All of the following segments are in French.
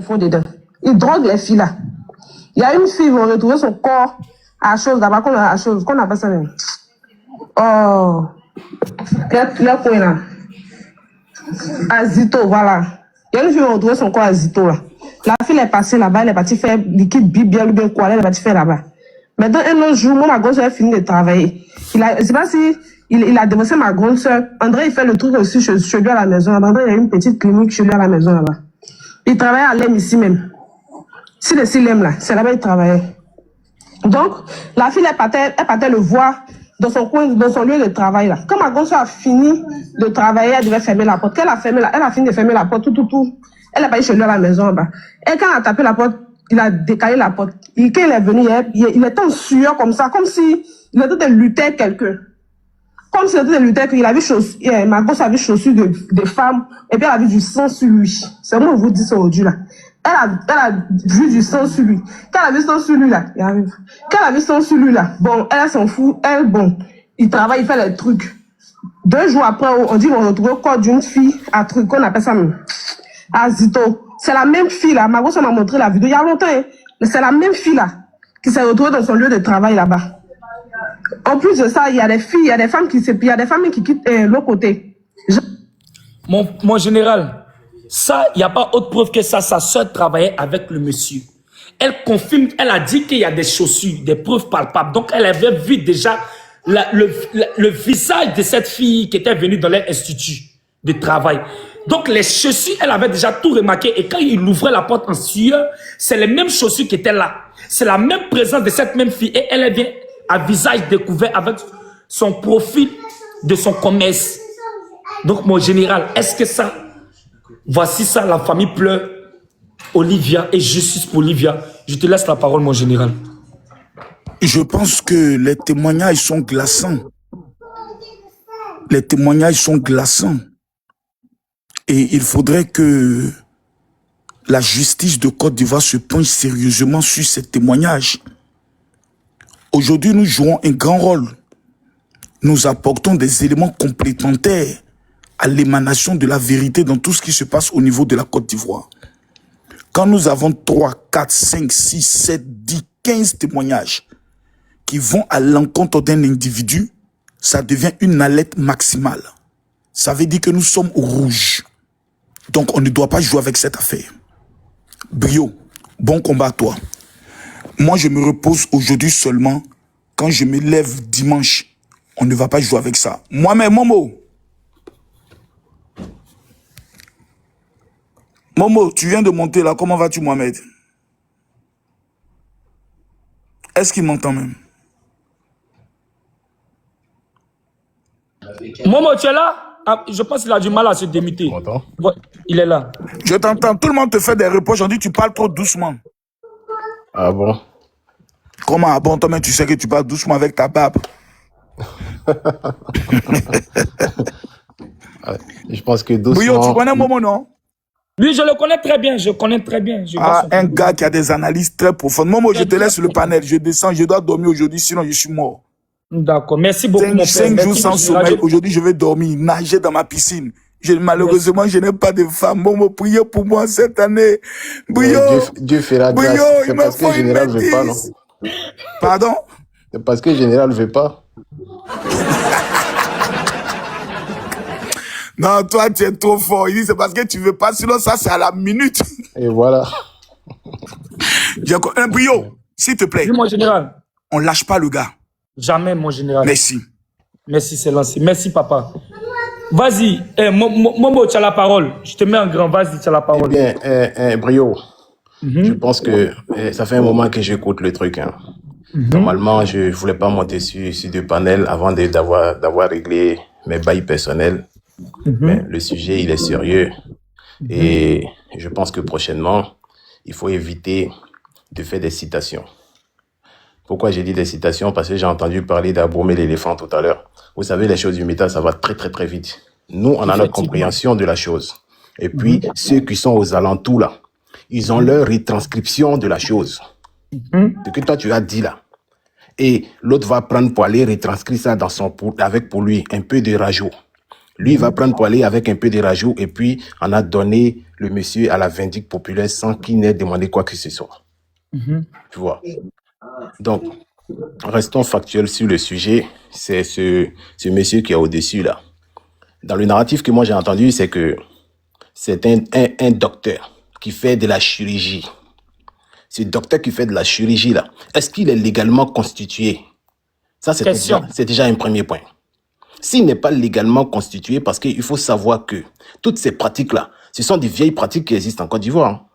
font dedans. Ils droguent les filles là. Il y a une fille, ils vont retrouver son corps à chose là-bas, qu'on appelle ça même. Oh, le coin là. À Zito, voilà. Il y a une fille, ils vont retrouver son corps à Zito là. La fille est passée là-bas, elle est partie faire liquide bien ou bien quoi, elle est partie faire là-bas. Maintenant, un autre jour, moi, ma grande soeur a fini de travailler. Je ne sais pas si il a démontré ma grande soeur. André, il fait le truc aussi chez lui à la maison. André, il y a une petite clinique chez lui à la maison là-bas. Il travaille à l'EM ici même. Si le CILEM là, c'est là-bas il travaillait. Donc, la fille, elle partait le voir dans son coin, dans son lieu de travail là. Quand ma grande soeur a fini de travailler, elle devait fermer la porte. Quand elle a fini de fermer la porte, tout. Elle est partie chez lui à la maison là-bas. Et quand elle a tapé la porte, il a décalé la porte. Et quand il est venu, il était en sueur comme ça, comme si il était de lutter avec quelqu'un. Comme s'il était de lutter, il a vu ma grosse a vu chaussures de femmes, et puis elle a vu du sang sur lui. C'est moi, je vous dis ça aujourd'hui là. Elle a vu du sang sur lui. Quand elle a vu sang sur lui là, il arrive. Quand elle a vu sang sur lui là, bon, elle s'en fout, il travaille, il fait les trucs. 2 jours après, on dit qu'on retrouve le corps d'une fille à truc, qu'on appelle ça même. À Zito. C'est la même fille là. Ma grosse m'a montré la vidéo il y a longtemps. Hein. Mais c'est la même fille là qui s'est retrouvée dans son lieu de travail là-bas. En plus de ça, il y a des filles, il y a des femmes qui quittent l'autre côté. Mon général, ça, il n'y a pas autre preuve que ça. Sa soeur travaillait avec le monsieur. Elle confirme, elle a dit qu'il y a des chaussures, des preuves palpables. Donc, elle avait vu déjà le visage de cette fille qui était venue dans l'institut de travail. Donc, les chaussures, elle avait déjà tout remarqué. Et quand il ouvrait la porte en sueur, c'est les mêmes chaussures qui étaient là. C'est la même présence de cette même fille. Et elle vient à visage découvert avec son profil de son commerce. Donc, mon général, est-ce que ça, voici ça, la famille pleure, Olivia, et justice pour Olivia. Je te laisse la parole, mon général. Je pense que les témoignages sont glaçants. Les témoignages sont glaçants. Et il faudrait que la justice de Côte d'Ivoire se penche sérieusement sur ces témoignages. Aujourd'hui, nous jouons un grand rôle. Nous apportons des éléments complémentaires à l'émanation de la vérité dans tout ce qui se passe au niveau de la Côte d'Ivoire. Quand nous avons 3, 4, 5, 6, 7, 10, 15 témoignages qui vont à l'encontre d'un individu, ça devient une alerte maximale. Ça veut dire que nous sommes au rouge. Donc, on ne doit pas jouer avec cette affaire. Brio, bon combat à toi. Moi, je me repose aujourd'hui seulement. Quand je me lève dimanche, on ne va pas jouer avec ça. Moi-même, Momo, tu viens de monter là. Comment vas-tu, Mohamed? Est-ce qu'il m'entend même? Momo, tu es là? Ah, je pense qu'il a du mal à se démuter. Ouais, il est là. Je t'entends. Tout le monde te fait des reproches. On dit que tu parles trop doucement. Ah bon? Comment ah bon? Toi-même, tu sais que tu parles doucement avec ta barbe. Je pense que doucement... Brio, tu connais Momo, non? Oui, je le connais très bien. Je connais très bien. Un gars qui a des analyses très profondes. Momo, je te laisse le panel. Je descends. Je dois dormir aujourd'hui, sinon je suis mort. D'accord, merci beaucoup, mon père. 5 jours sans sommeil. Aujourd'hui, je vais dormir, nager dans ma piscine. Malheureusement, je n'ai pas de femme. Momo, priez pour moi cette année. Brio, Dieu fera grâce. C'est parce que le général ne veut pas, non? Pardon? C'est parce que le général ne veut pas. Non, toi, tu es trop fort. Il dit, c'est parce que tu veux pas, sinon ça, c'est à la minute. Et voilà. Un Brio, s'il te plaît. Oui, mon général. On lâche pas le gars. Jamais, mon général. Merci. Merci, c'est lancé. Merci, papa. Vas-y, Momo, tu as la parole. Je te mets en grand, vas-y, tu as la parole. Eh bien, Brio, je pense que ça fait un moment que j'écoute le truc. Hein. Normalement, je ne voulais pas monter sur deux panels avant d'avoir réglé mes bails personnels. Mais le sujet, il est sérieux. Et je pense que prochainement, il faut éviter de faire des citations. Pourquoi j'ai dit des citations? Parce que j'ai entendu parler d'abommer l'éléphant tout à l'heure. Vous savez, les choses du métal, ça va très, très, très vite. Nous, on a notre compréhension de la chose. Et puis, ceux qui sont aux alentours, là, ils ont leur retranscription de la chose. Ce que toi, tu as dit là. Et l'autre va prendre pour aller retranscrire ça dans avec pour lui un peu de rajout. Lui, il va prendre pour aller avec un peu de rajout et puis on a donné le monsieur à la vindicte populaire sans qu'il n'ait demandé quoi que ce soit. Tu vois. Donc, restons factuels sur le sujet. C'est ce monsieur qui est au-dessus là. Dans le narratif que moi j'ai entendu, c'est que c'est un docteur qui fait de la chirurgie. Ce docteur qui fait de la chirurgie là, est-ce qu'il est légalement constitué? Ça, c'est déjà un premier point. S'il n'est pas légalement constitué, parce qu'il faut savoir que toutes ces pratiques-là, ce sont des vieilles pratiques qui existent en Côte d'Ivoire. Hein.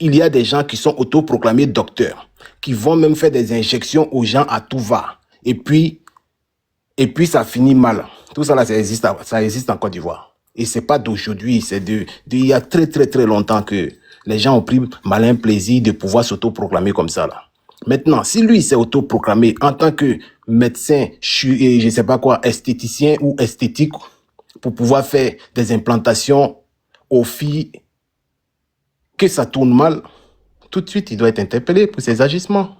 Il y a des gens qui sont autoproclamés docteurs, qui vont même faire des injections aux gens à tout va. Et puis ça finit mal. Tout ça, là, ça existe en Côte d'Ivoire. Et c'est pas d'aujourd'hui, c'est il y a très, très, très longtemps que les gens ont pris malin plaisir de pouvoir s'autoproclamer comme ça, là. Maintenant, si lui s'est autoproclamé en tant que médecin, je sais pas quoi, esthéticien ou esthétique, pour pouvoir faire des implantations aux filles, que ça tourne mal, tout de suite, il doit être interpellé pour ses agissements.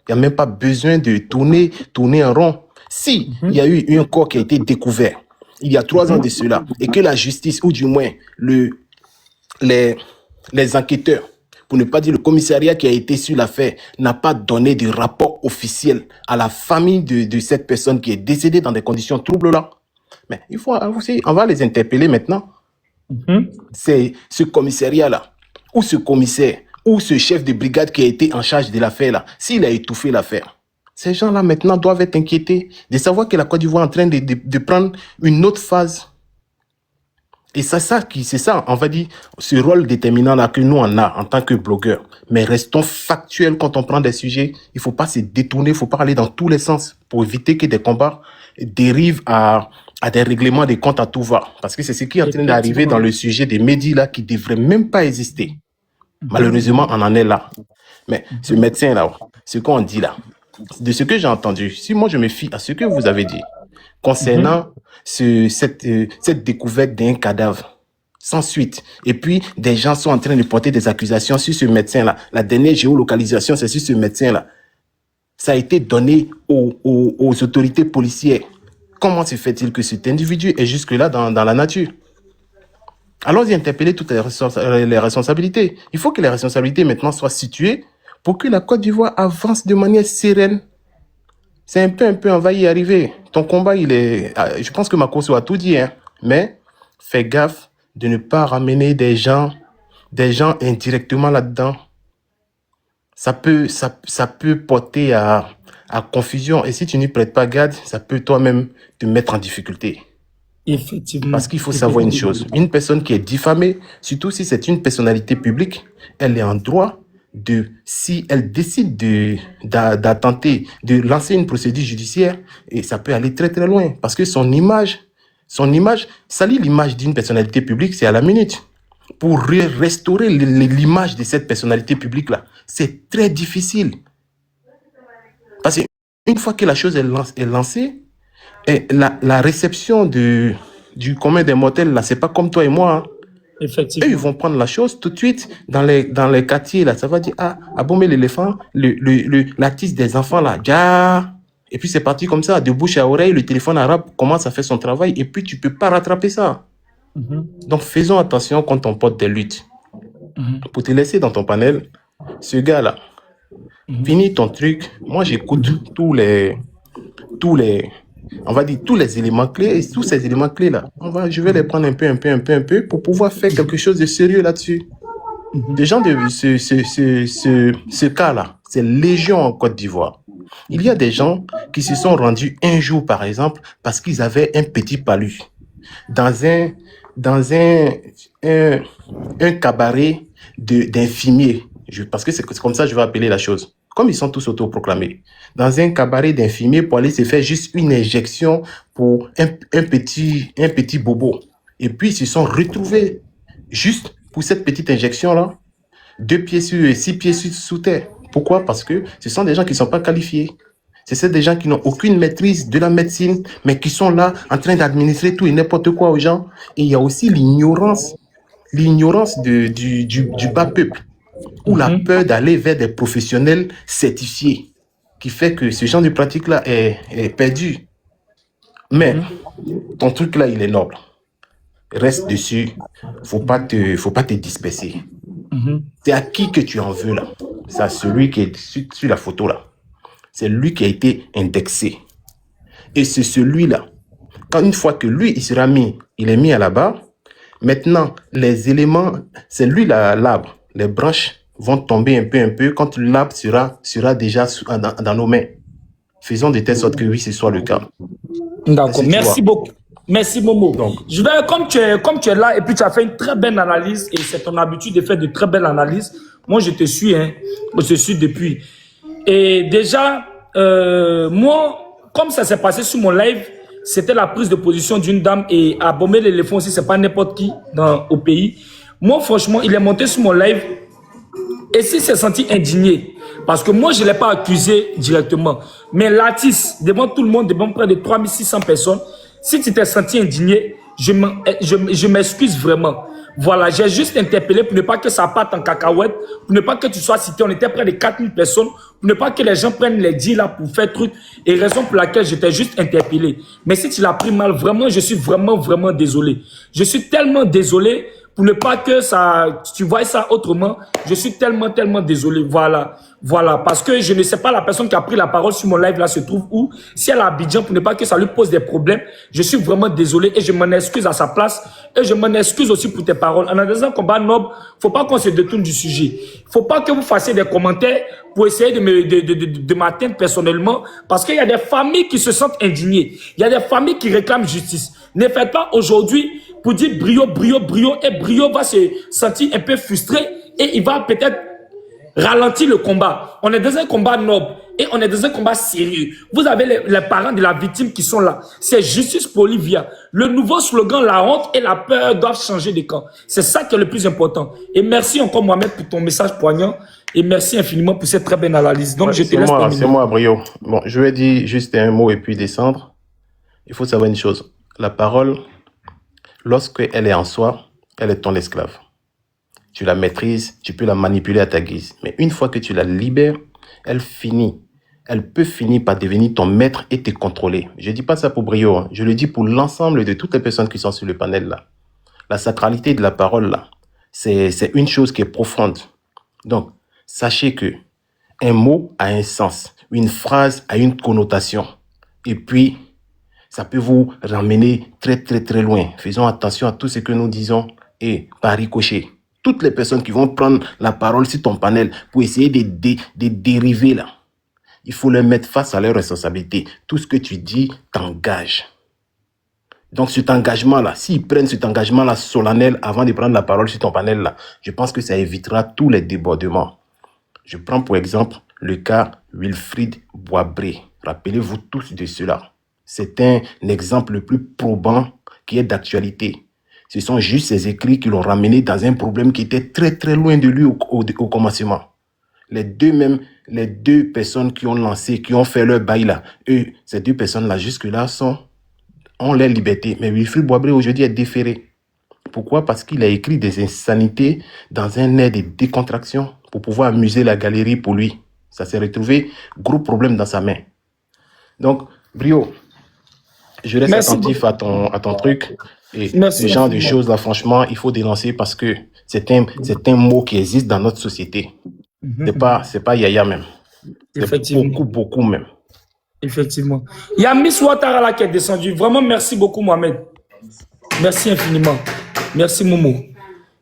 Il n'y a même pas besoin de tourner en rond. Si il y a eu un corps qui a été découvert il y a 3 ans de cela et que la justice, ou du moins les enquêteurs, pour ne pas dire le commissariat qui a été sur l'affaire, n'a pas donné de rapport officiel à la famille de cette personne qui est décédée dans des conditions troubles là, mais il faut aussi, on va les interpeller maintenant. C'est ce commissariat là, ou ce commissaire, ou ce chef de brigade qui a été en charge de l'affaire là, s'il a étouffé l'affaire, ces gens-là maintenant doivent être inquiétés de savoir que la Côte d'Ivoire est en train de prendre une autre phase. Et c'est ça, on va dire, ce rôle déterminant là que nous on a en tant que blogueurs. Mais restons factuels quand on prend des sujets. Il faut pas se détourner, il faut pas aller dans tous les sens pour éviter que des combats dérivent à des règlements des comptes à tout va. Parce que c'est ce qui est en train d'arriver dans le sujet des médias là qui devraient même pas exister. Malheureusement, on en est là. Mais ce médecin là, ce qu'on dit là, de ce que j'ai entendu, si moi je me fie à ce que vous avez dit concernant cette découverte d'un cadavre sans suite, et puis des gens sont en train de porter des accusations sur ce médecin là, la dernière géolocalisation c'est sur ce médecin là, ça a été donné aux autorités policières. Comment se fait-il que cet individu est jusque là dans la nature? Alors, y interpeller toutes les responsabilités. Il faut que les responsabilités maintenant soient situées pour que la Côte d'Ivoire avance de manière sereine. C'est un peu, on va y arriver. Ton combat, je pense que Makosso a tout dit, hein. Mais fais gaffe de ne pas ramener des gens indirectement là-dedans. Ça peut porter à confusion. Et si tu n'y prêtes pas garde, ça peut toi-même te mettre en difficulté. Effectivement. Parce qu'il faut savoir une chose. Une personne qui est diffamée, surtout si c'est une personnalité publique, elle est en droit si elle décide d'attenter, de lancer une procédure judiciaire, et ça peut aller très très loin. Parce que son image, salir l'image d'une personnalité publique, c'est à la minute. Pour restaurer l'image de cette personnalité publique-là, c'est très difficile. Parce qu'une fois que la chose est lancée, et la réception du commun des mortels, là, c'est pas comme toi et moi. Hein. Effectivement. Eux, ils vont prendre la chose tout de suite dans les quartiers, là. Ça va dire, abomber l'éléphant, l'artiste des enfants, là, ja. Et puis c'est parti comme ça, de bouche à oreille, le téléphone arabe commence à faire son travail et puis tu peux pas rattraper ça. Donc faisons attention quand on porte des luttes. Pour te laisser dans ton panel, ce gars-là, finis ton truc. Moi, j'écoute tous les éléments clés, et tous ces éléments clés là, je vais les prendre un peu pour pouvoir faire quelque chose de sérieux là-dessus. Des gens de ce cas-là, c'est légion en Côte d'Ivoire. Il y a des gens qui se sont rendus un jour, par exemple, parce qu'ils avaient un petit palu dans un cabaret d'infirmiers. Parce que c'est comme ça que je vais appeler la chose. Comme ils sont tous autoproclamés, dans un cabaret d'infirmiers pour aller se faire juste une injection pour un petit bobo. Et puis, ils se sont retrouvés juste pour cette petite injection-là, 6 pieds sous terre. Pourquoi? Parce que ce sont des gens qui ne sont pas qualifiés. C'est des gens qui n'ont aucune maîtrise de la médecine, mais qui sont là en train d'administrer tout et n'importe quoi aux gens. Et il y a aussi l'ignorance du bas peuple, ou la peur d'aller vers des professionnels certifiés, qui fait que ce genre de pratique-là est perdu. Mais ton truc là, il est noble. Reste dessus. Faut pas te disperser. C'est à qui que tu en veux là? C'est à celui qui est sur la photo là. C'est lui qui a été indexé. Et c'est celui-là. Quand une fois que lui, il sera mis, il est mis à la barre, maintenant, les éléments, c'est lui l'arbre. Les branches vont tomber un peu quand l'arbre sera déjà dans nos mains. Faisons de telle sorte que oui, ce soit le cas. D'accord, merci beaucoup. Merci Momo. Donc, je vais, comme tu es là et puis tu as fait une très belle analyse et c'est ton habitude de faire de très belles analyses. Moi, je te suis, hein. Je te suis depuis. Et déjà, moi, comme ça s'est passé sur mon live, c'était la prise de position d'une dame et à bomber l'éléphant aussi, c'est pas n'importe qui au pays. Moi, franchement, il est monté sur mon live et s'il s'est senti indigné, parce que moi, je ne l'ai pas accusé directement, mais l'artiste, devant tout le monde, devant près de 3600 personnes, si tu t'es senti indigné, je m'excuse vraiment. Voilà, j'ai juste interpellé pour ne pas que ça parte en cacahuète, pour ne pas que tu sois cité. On était près de 4000 personnes, pour ne pas que les gens prennent les dits là pour faire truc. Et raison pour laquelle j'étais juste interpellé. Mais si tu l'as pris mal, vraiment, je suis vraiment désolé. Je suis tellement désolé pour ne pas que ça, tu vois ça autrement. Je suis tellement désolé. Voilà, parce que je ne sais pas la personne qui a pris la parole sur mon live là se trouve où. Si elle est à Abidjan, pour ne pas que ça lui pose des problèmes, je suis vraiment désolé et je m'en excuse à sa place et je m'en excuse aussi pour tes paroles. En dans un combat noble, faut pas qu'on se détourne du sujet. Faut pas que vous fassiez des commentaires pour essayer de m'atteindre personnellement, parce qu'il y a des familles qui se sentent indignées. Il y a des familles qui réclament justice. Ne faites pas aujourd'hui pour dire brio, et Brio va se sentir un peu frustré et il va peut-être ralentir le combat. On est dans un combat noble et on est dans un combat sérieux. Vous avez les parents de la victime qui sont là. C'est justice pour Olivia. Le nouveau slogan, la honte et la peur doivent changer de camp. C'est ça qui est le plus important. Et merci encore Mohamed pour ton message poignant et merci infiniment pour cette très belle analyse. Donc ouais, je te laisse terminer. C'est moi, Brio. Bon, je vais dire juste un mot et puis descendre. Il faut savoir une chose. La parole, lorsqu'elle est en soi, elle est ton esclave. Tu la maîtrises, tu peux la manipuler à ta guise. Mais une fois que tu la libères, elle peut finir par devenir ton maître et te contrôler. Je ne dis pas ça pour Brio, hein. Je le dis pour l'ensemble de toutes les personnes qui sont sur le panel là. La sacralité de la parole là, c'est une chose qui est profonde. Donc, sachez que un mot a un sens, une phrase a une connotation. Et puis, ça peut vous ramener très loin. Faisons attention à tout ce que nous disons et par ricochet. Toutes les personnes qui vont prendre la parole sur ton panel pour essayer de dériver là, il faut les mettre face à leurs responsabilités. Tout ce que tu dis t'engage. Donc cet engagement-là, s'ils prennent cet engagement-là solennel avant de prendre la parole sur ton panel-là, je pense que ça évitera tous les débordements. Je prends pour exemple le cas Wilfried Boisbré. Rappelez-vous tous de cela. C'est un exemple le plus probant qui est d'actualité. Ce sont juste ces écrits qui l'ont ramené dans un problème qui était très loin de lui au commencement. Les deux personnes qui ont lancé, qui ont fait leur bail là, ces deux personnes-là jusque-là ont leur liberté. Mais Wilfried Boisbré aujourd'hui est déféré. Pourquoi? Parce qu'il a écrit des insanités dans un air de décontraction pour pouvoir amuser la galerie pour lui. Ça s'est retrouvé gros problème dans sa main. Donc, Brio, je reste attentif à ton truc. Et ce genre de choses là, franchement, il faut dénoncer parce que c'est un mot qui existe dans notre société. C'est pas yaya même. C'est beaucoup même. Effectivement. Il y a Miss Ouattara là qui est descendue. Vraiment, merci beaucoup, Mohamed. Merci infiniment. Merci, Momo.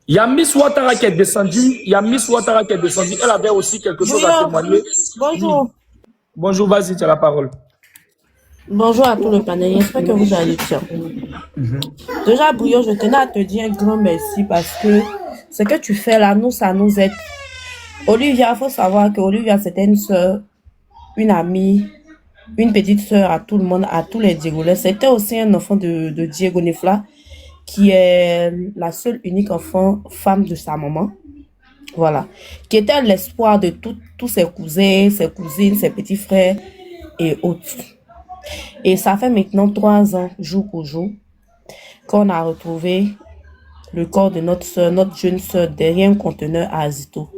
Il y a Miss Ouattara qui est descendue. Elle avait aussi quelque chose à témoigner. Bonjour. Bonjour, vas-y, tu as la parole. Bonjour à tout le panel. J'espère que vous allez bien. Déjà, Brio, je tenais à te dire un grand merci parce que ce que tu fais là, ça nous aide. Olivia, il faut savoir que Olivia, c'était une soeur, une amie, une petite soeur à tout le monde, à tous les Diegolais. C'était aussi un enfant de Diego Nefla, qui est la seule unique enfant femme de sa maman. Voilà. Qui était l'espoir de tous ses cousins, ses cousines, ses petits frères et autres. Et ça fait maintenant 3 ans, jour pour jour, qu'on a retrouvé le corps de notre jeune soeur derrière un conteneur à Azito.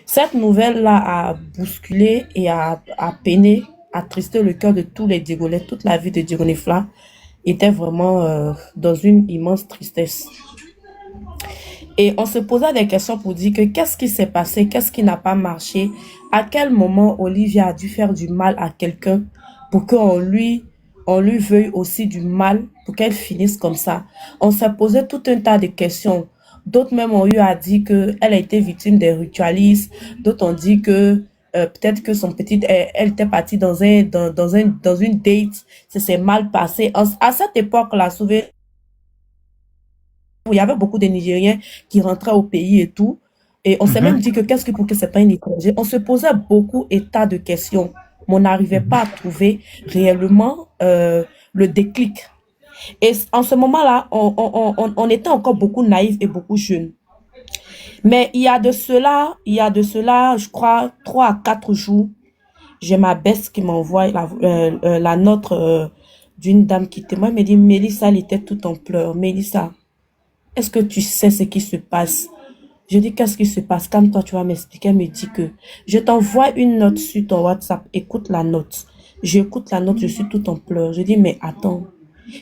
Cette nouvelle-là a bousculé et a peiné, attristé le cœur de tous les Diegolais, toute la vie de Diego Nefla. était vraiment dans une immense tristesse. Et on se posait des questions pour dire que qu'est-ce qui s'est passé, qu'est-ce qui n'a pas marché, à quel moment Olivia a dû faire du mal à quelqu'un pour on lui veuille aussi du mal, pour qu'elle finisse comme ça. On s'est posé tout un tas de questions. D'autres même ont eu à dire qu'elle a été victime des ritualistes. D'autres ont dit que peut-être que son petit, elle était partie dans une date, ça s'est mal passé. À cette époque-là, souvenez il y avait beaucoup de Nigériens qui rentraient au pays et tout. Et on s'est même dit que qu'est-ce que pour que c'est pas une étranger. On se posait beaucoup et tas de questions. Mais on n'arrivait pas à trouver réellement le déclic. Et en ce moment-là, on était encore beaucoup naïfs et beaucoup jeunes. Mais il y a de cela, je crois, 3 à 4 jours, j'ai ma bête qui m'envoie la note d'une dame qui témoigne. Elle me dit, Mélissa, elle était tout en pleurs. Mélissa, est-ce que tu sais ce qui se passe? Je dis, qu'est-ce qui se passe? Quand toi, tu vas m'expliquer, elle me dit que je t'envoie une note sur ton WhatsApp. Écoute la note. J'écoute la note, je suis tout en pleurs. Je dis, mais attends.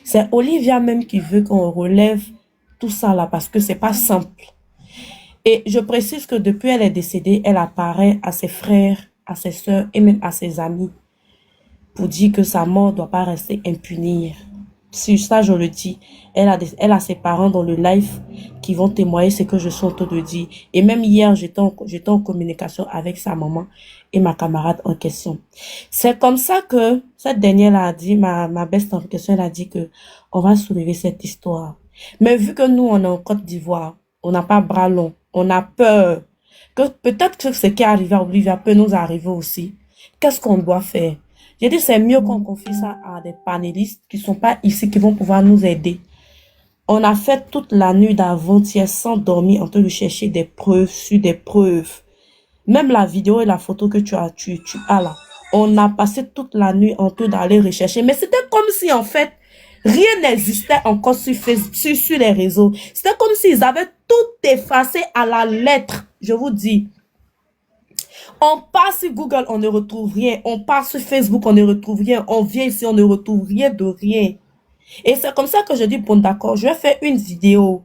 C'est Olivia même qui veut qu'on relève tout ça là parce que c'est pas simple. Et je précise que depuis elle est décédée, elle apparaît à ses frères, à ses sœurs et même à ses amis pour dire que sa mort ne doit pas rester impunie. Sur ça, je le dis. Elle a ses parents dans le live qui vont témoigner ce que je suis en train de dire. Et même hier, j'étais en communication avec sa maman et ma camarade en question. C'est comme ça que cette dernière a dit, ma best en question, elle a dit que on va soulever cette histoire. Mais vu que nous, on est en Côte d'Ivoire, on n'a pas bras long, on a peur que peut-être que ce qui est arrivé à Olivia peut nous arriver aussi. Qu'est-ce qu'on doit faire? J'ai dit, c'est mieux qu'on confie ça à des panélistes qui sont pas ici, qui vont pouvoir nous aider. On a fait toute la nuit d'avant-hier sans dormir en train de chercher des preuves sur des preuves. Même la vidéo et la photo que tu as là. On a passé toute la nuit en train d'aller rechercher. Mais c'était comme si, en fait, rien n'existait encore sur Facebook, sur les réseaux. C'était comme s'ils avaient tout effacé à la lettre. Je vous dis. On part sur Google, on ne retrouve rien. On part sur Facebook, on ne retrouve rien. On vient ici, on ne retrouve rien de rien. Et c'est comme ça que je dis, bon d'accord, je vais faire une vidéo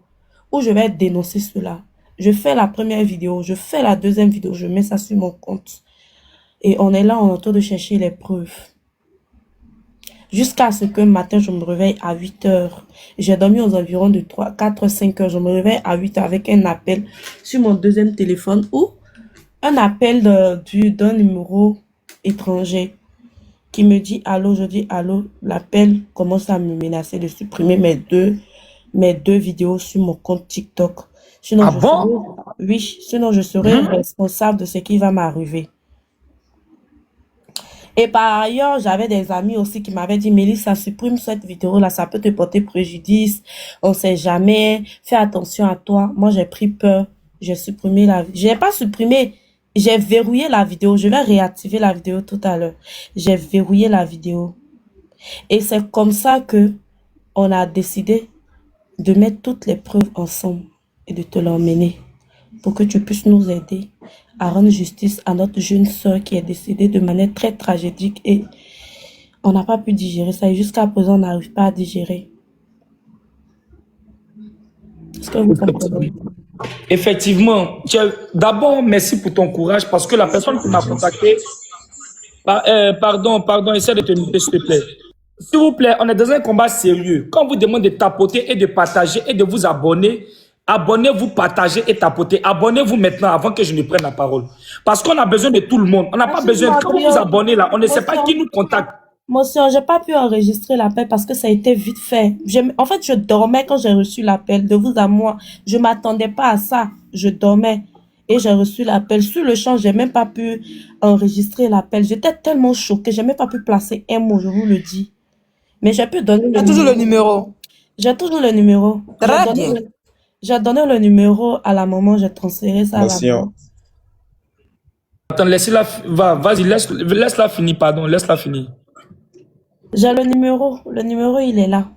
où je vais dénoncer cela. Je fais la première vidéo, je fais la deuxième vidéo, je mets ça sur mon compte. Et on est là, on est en train de chercher les preuves. Jusqu'à ce que matin, je me réveille à 8 heures. J'ai dormi aux environs de 3, 4, 5 heures. Je me réveille à 8 heures avec un appel sur mon deuxième téléphone où un appel d'un numéro étranger qui me dit allô, je dis allô, l'appel commence à me menacer de supprimer mes deux vidéos sur mon compte TikTok. Sinon, sinon je serai responsable de ce qui va m'arriver. Et par ailleurs, j'avais des amis aussi qui m'avaient dit, Mélissa, supprime cette vidéo-là, ça peut te porter préjudice, on sait jamais, fais attention à toi. Moi, j'ai pris peur, j'ai supprimé j'ai pas supprimé, j'ai verrouillé la vidéo. Je vais réactiver la vidéo tout à l'heure. J'ai verrouillé la vidéo. Et c'est comme ça que on a décidé de mettre toutes les preuves ensemble et de te l'emmener pour que tu puisses nous aider à rendre justice à notre jeune soeur qui est décédée de manière très tragédique et on n'a pas pu digérer ça et jusqu'à présent on n'arrive pas à digérer. Est-ce que vous comprenez? Effectivement. D'abord, merci pour ton courage parce que la personne qui m'a contacté... Pardon, essaie de te muter, s'il te plaît. S'il vous plaît, on est dans un combat sérieux. Quand on vous demande de tapoter et de partager et de vous abonner, abonnez-vous, partagez et tapotez. Abonnez-vous maintenant avant que je ne prenne la parole. Parce qu'on a besoin de tout le monde. On n'a pas besoin... Quand vous vous abonnez là, on ne sait pas qui nous contacte. Moi, j'ai pas pu enregistrer l'appel parce que ça a été vite fait. En fait, je dormais quand j'ai reçu l'appel. De vous à moi, je m'attendais pas à ça. Je dormais et j'ai reçu l'appel. Sur le champ, j'ai même pas pu enregistrer l'appel. J'étais tellement choquée, j'ai même pas pu placer un mot, je vous le dis. Mais j'ai pu donner le toujours le numéro. J'ai toujours le numéro. Très bien. J'ai donné le numéro à la maman, j'ai transféré ça à la maman. Attends, laissez-la... Vas-y, laisse-la finir, pardon, laisse-la finir. J'ai le numéro il est là.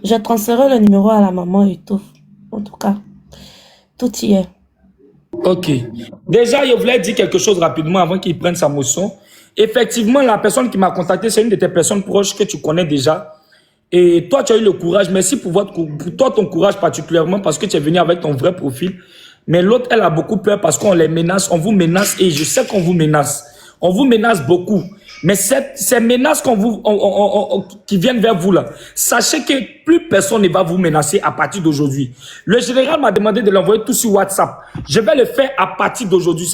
J'ai transféré le numéro à la maman et tout. En tout cas, tout y est. Ok. Déjà, je voulais dire quelque chose rapidement avant qu'il prenne sa motion. Effectivement, la personne qui m'a contacté, c'est une de tes personnes proches que tu connais déjà. Et toi, tu as eu le courage. Merci pour toi, ton courage particulièrement, parce que tu es venu avec ton vrai profil. Mais l'autre, elle a beaucoup peur parce qu'on les menace, on vous menace, et je sais qu'on vous menace. On vous menace beaucoup. Mais ces menaces qui viennent vers vous là, sachez que plus personne ne va vous menacer à partir d'aujourd'hui. Le général m'a demandé de l'envoyer tout sur WhatsApp. Je vais le faire à partir d'aujourd'hui.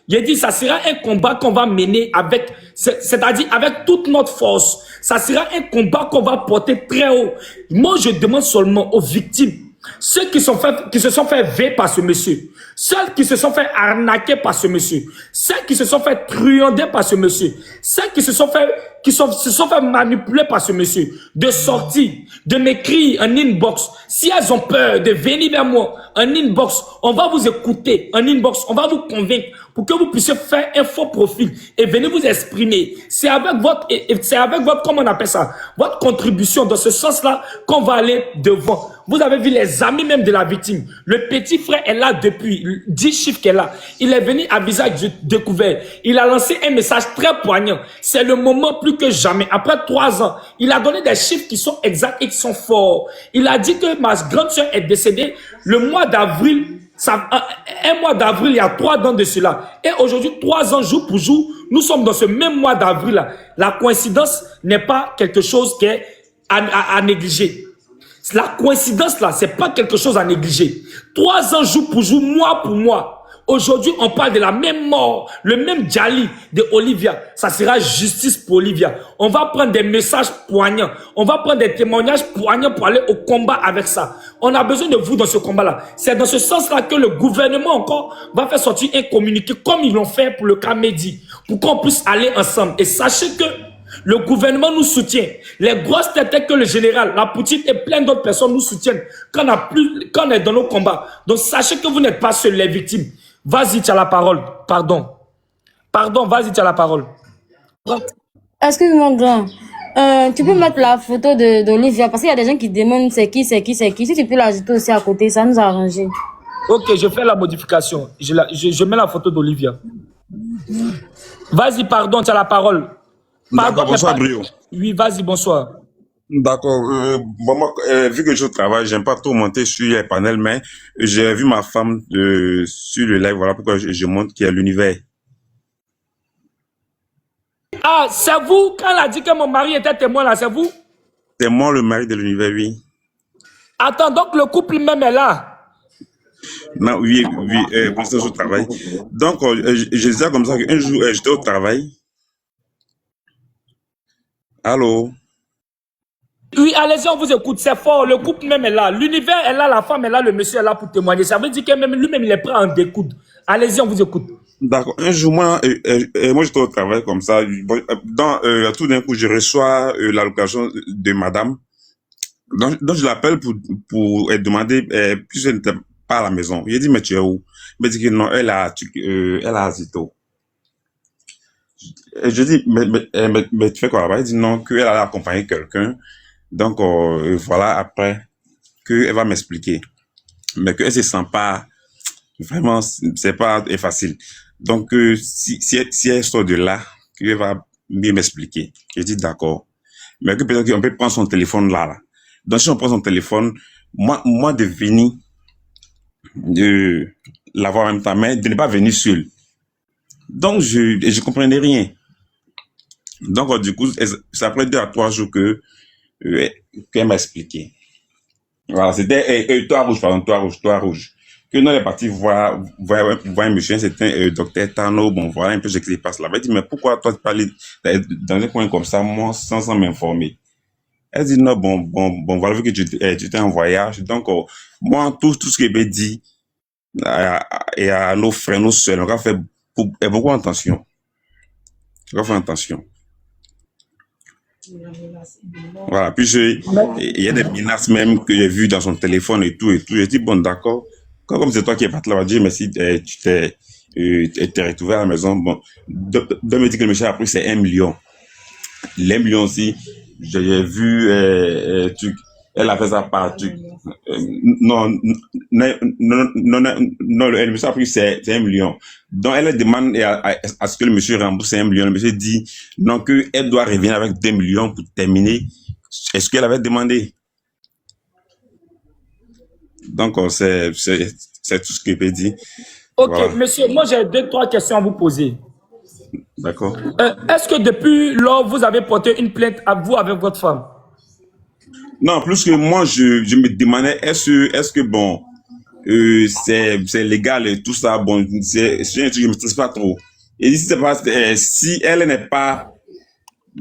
J'ai dit, ça sera un combat qu'on va mener avec, c'est-à-dire avec toute notre force. Ça sera un combat qu'on va porter très haut. Moi, je demande seulement aux victimes, ceux qui se sont fait ver par ce monsieur, ceux qui se sont fait arnaquer par ce monsieur, ceux qui se sont fait truander par ce monsieur, ceux qui se sont fait manipuler par ce monsieur, de sortir, de m'écrire en inbox. Si elles ont peur de venir vers moi en inbox, on va vous écouter en inbox, on va vous convaincre pour que vous puissiez faire un faux profil et venir vous exprimer. C'est avec votre, comment on appelle ça, votre contribution dans ce sens-là qu'on va aller devant. Vous avez vu les amis même de la victime. Le petit frère est là depuis 10 chiffres qu'elle a. Il est venu à visage découvert. Il a lancé un message très poignant. C'est le moment plus que jamais. Après 3 ans, il a donné des chiffres qui sont exacts et qui sont forts. Il a dit que ma grande soeur est décédée le mois d'avril. Un mois d'avril, il y a 3 ans de cela. Et aujourd'hui, 3 ans jour pour jour, nous sommes dans ce même mois d'avril-là. La coïncidence n'est pas quelque chose qui est à négliger. La coïncidence là, c'est pas quelque chose à négliger. 3 ans jour pour jour, mois pour mois. Aujourd'hui, on parle de la même mort, le même Djali de Olivia. Ça sera justice pour Olivia. On va prendre des messages poignants. On va prendre des témoignages poignants pour aller au combat avec ça. On a besoin de vous dans ce combat-là. C'est dans ce sens-là que le gouvernement encore va faire sortir un communiqué comme ils l'ont fait pour le cas Mehdi, pour qu'on puisse aller ensemble. Et sachez que le gouvernement nous soutient. Les grosses têtes que le général, la Poutine et plein d'autres personnes nous soutiennent quand on est dans nos combats. Donc sachez que vous n'êtes pas seuls les victimes. Vas-y, tu as la parole. Pardon, vas-y, tu as la parole. Excuse-moi, grand. Tu peux mettre la photo d'Olivia parce qu'il y a des gens qui demandent c'est qui. Si tu peux l'ajouter aussi à côté, ça nous a arrangé. Ok, je fais la modification. Je mets la photo d'Olivia. Vas-y, pardon, tu as la parole. Pardon, bonsoir, Brio. Oui, vas-y, bonsoir. D'accord. Moi, vu que je travaille, j'aime pas trop monter sur les panels, mais j'ai vu ma femme sur le live, voilà pourquoi je montre qu'il y a l'univers. Ah, c'est vous, quand elle a dit que mon mari était témoin là, c'est vous? C'est moi le mari de l'univers, oui. Attends, donc le couple même est là? Non, oui, pour ça, je travaille. Donc, je disais comme ça qu'un jour, j'étais au travail. Allô? Oui, allez-y, on vous écoute, c'est fort. Le couple même est là. L'univers est là, la femme est là, le monsieur est là pour témoigner. Ça veut dire que même lui-même, il est prêt à en découdre. Allez-y, on vous écoute. D'accord. Un jour, moi j'étais au travail comme ça. Tout d'un coup, je reçois l'allocation de madame. Donc je l'appelle pour demander, puisqu'elle n'était pas à la maison. J'ai dit, mais tu es où? Elle m'a dit que non, elle a Zito. Et je dis, mais tu fais quoi là-bas? Elle dit non, qu'elle a accompagné quelqu'un. Donc, voilà, après, qu'elle va m'expliquer. Mais qu'elle se sent pas, vraiment, c'est pas facile. Donc, si elle sort de là, qu'elle va mieux m'expliquer. Je dis d'accord. Mais que peut-être qu'on peut prendre son téléphone là. Donc, si on prend son téléphone, moi de venir, de l'avoir en même temps, mais de ne pas venir seul. Donc, je comprenais rien. Donc, du coup, ça après 2 à 3 jours qu'elle m'a expliqué. Voilà, c'était toi rouge, pardon, toi rouge. Que nous, on est parti voir un monsieur, c'était docteur Tano, bon, voilà un peu ce qui se passe là-bas. Il dit, mais pourquoi toi, tu parles dans un coin comme ça, moi, sans m'informer? Elle dit, non, bon, voilà, vu que tu étais en voyage. Donc, moi, tout ce que j'ai dit, et à nos frères, nos soeurs, on va faire beaucoup attention. On va faire attention. Voilà, puis il y a des menaces même que j'ai vues dans son téléphone et tout. J'ai dit, bon, d'accord. Comme c'est toi qui es parti là-bas, dire, mais si tu t'es retrouvé à la maison, bon, de me dire que le monsieur a pris, c'est 1 million. Les 1 million aussi, j'ai vu, elle a fait ça par Non, non, le monsieur a pris c'est 1 million. Donc elle demande à ce que le monsieur rembourse 1 million. Le monsieur dit non, qu'elle doit revenir avec 2 millions pour terminer. Est-ce qu'elle avait demandé? Donc c'est tout ce que je peux dire. Ok, Voilà, monsieur, moi j'ai 2, 3 questions à vous poser. d'accord. Est-ce que depuis lors, vous avez porté une plainte à vous avec votre femme? Non, plus que moi, je me demandais, est-ce que bon, c'est légal et tout ça, bon, c'est un truc que je ne maîtrise pas trop. Et si c'est pas, si elle n'est pas,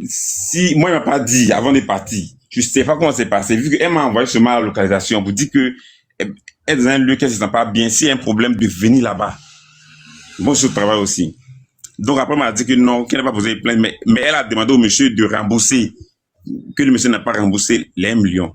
si moi, elle m'a pas dit avant de partir, je sais pas comment c'est passé, vu qu'elle m'a envoyé seulement la localisation pour dire que elle est dans un lieu qu'elle se sent pas bien, s'il y a un problème de venir là-bas. Moi, je travaille aussi. Donc après, elle m'a dit que non, qu'elle n'a pas posé de plainte, mais elle a demandé au monsieur de rembourser, que le monsieur n'a pas remboursé les 1 million.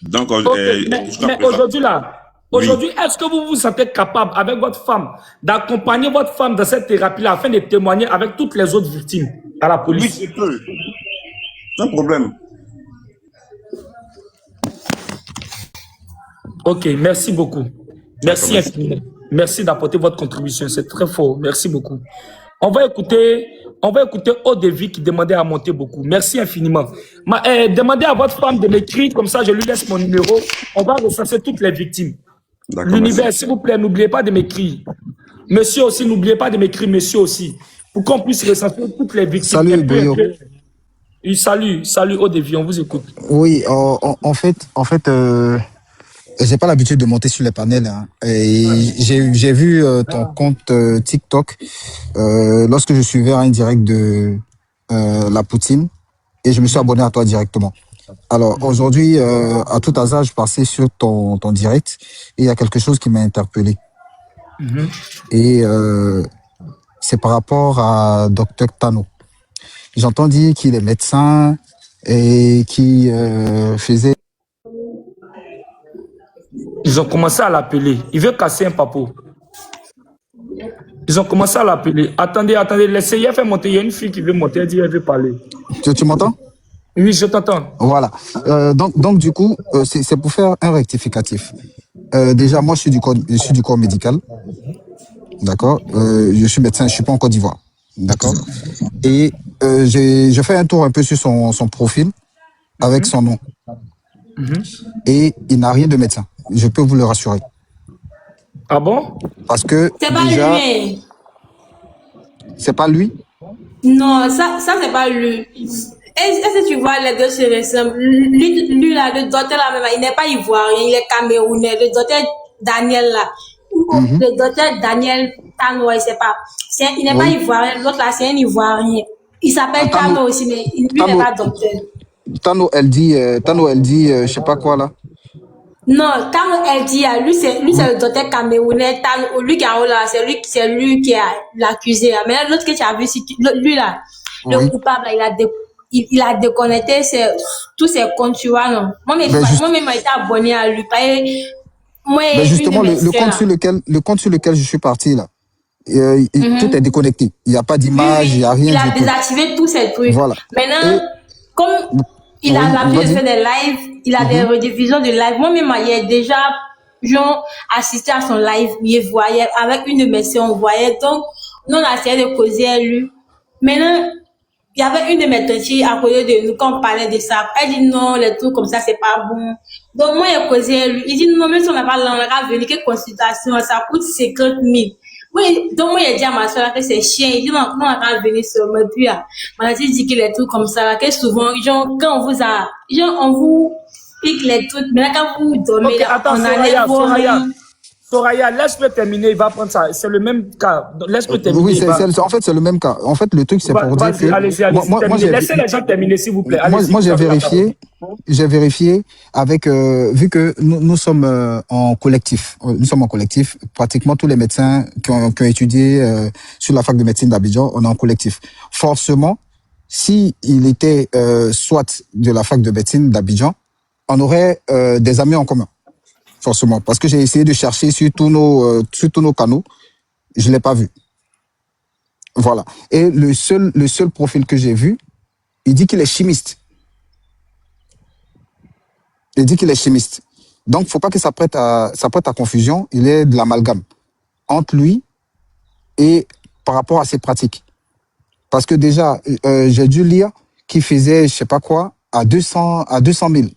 Donc, Ok, jusqu'à mais présent, aujourd'hui là, oui. aujourd'hui, est-ce que vous vous sentez capable avec votre femme d'accompagner votre femme dans cette thérapie-là afin de témoigner avec toutes les autres victimes à la Oui, police? c'est peu. Sans problème. Ok, merci beaucoup. D'accord, Merci merci. infiniment. Merci d'apporter votre contribution. C'est très fort. Merci beaucoup. On va écouter Odevi qui demandait à monter beaucoup. Merci infiniment. Demandez à votre femme de m'écrire, comme ça je lui laisse mon numéro. On va recenser toutes les victimes. D'accord, merci. L'univers, s'il vous plaît, n'oubliez pas de m'écrire. Monsieur aussi, n'oubliez pas de m'écrire, monsieur aussi. Pour qu'on puisse recenser toutes les victimes. Salut Brio. Oui, salut Odevi, on vous écoute. Oui, en fait, j'ai pas l'habitude de monter sur les panels, hein. Et j'ai vu ton compte TikTok lorsque je suivais un direct de la Poutine et je me suis abonné à toi directement. Alors aujourd'hui, à tout hasard, je passais sur ton direct et il y a quelque chose qui m'a interpellé. Et c'est par rapport à Docteur Tano. J'entends dire qu'il est médecin et qui faisait... Ils ont commencé à l'appeler. Il veut casser un papo. Ils ont commencé à l'appeler. Attendez, laissez-y faire monter. Il y a une fille qui veut monter. Elle dit qu'elle veut parler. Tu m'entends? Oui, je t'entends. Voilà. Donc du coup, c'est pour faire un rectificatif. Déjà, moi, je suis du corps médical. D'accord. Je suis médecin, je suis pas en Côte d'Ivoire. D'accord. Et je fais un tour un peu sur son profil avec son nom. Et il n'a rien de médecin. Je peux vous le rassurer. Ah bon? Parce que C'est pas déjà, lui. c'est pas lui. Non, ça c'est pas lui. Est-ce que tu vois les deux se ressemblent? Lui là, le docteur là même, il n'est pas ivoirien, il est camerounais. Le docteur Daniel là, le docteur Daniel Tano, il sait pas. Il n'est pas Oui. ivoirien, l'autre là c'est un ivoirien. Il s'appelle Tano, Tano aussi, mais lui n'est Tano, pas docteur. Tano, elle dit, je sais pas quoi là. Non, Tano elle dit, lui c'est le docteur camerounais. Tano, lui qui a là, c'est lui qui a l'accusé. Mais l'autre que tu as vu, lui là, le Oui. coupable là, il a déconnecté tous ses comptes, tu vois, non. Moi-même, j'étais abonné à lui. Moi, Ben une justement, de mes le compte sœurs, le compte sur lequel je suis parti là, tout est déconnecté. Il n'y a pas oui, d'image, il n'y a il rien a du tout. désactivé tous ces trucs. Voilà. Maintenant, Et comme il a oui, l'habitude de vas-y. faire des lives, il a des rediffusions de live. Moi-même, il y a déjà, genre, assisté à son live, il voyait, avec une de mes sœurs, on voyait. Donc, nous, on a essayé de causer à lui. Maintenant, il y avait une de mes tantes à côté de nous quand on parlait de ça. Elle dit non, les trucs comme ça, c'est pas bon. Donc, moi, j'ai causé à lui. Il dit non, même si on n'a pas là, on va venir, quelle consultation, ça coûte 50 000. Oui, donc moi, j'ai dit à ma soeur que c'est chiant. Il dit non, on va venir seulement. Puis, on dit que les trucs comme ça, là, que souvent, genre, quand on vous pique les trucs, mais là, quand vous dormez, Ok, là, attends, on enlève vos mains. Soraya, laisse-le terminer, il va prendre ça. C'est le même cas. Donc, laisse-le Oui, terminer. en fait, c'est le même cas. En fait, le truc, c'est pour dire Vas-y, que allez-y, moi, terminez. Laissez les gens terminer, s'il vous plaît. Allez-y. moi, vous avez la parole. j'ai vérifié avec, vu que nous sommes en collectif. Nous sommes en collectif. Pratiquement tous les médecins qui ont étudié sur la fac de médecine d'Abidjan, on est en collectif. Forcément, si il était soit de la fac de médecine d'Abidjan, on aurait des amis en commun. Forcément. Parce que j'ai essayé de chercher sur tous nos canaux. Je l'ai pas vu. Voilà. Et le seul profil que j'ai vu, il dit qu'il est chimiste. Il dit qu'il est chimiste. Donc, faut pas que ça prête à confusion. Il est de l'amalgame entre lui et par rapport à ses pratiques. Parce que déjà, j'ai dû lire qu'il faisait, je sais pas quoi, à 200 000.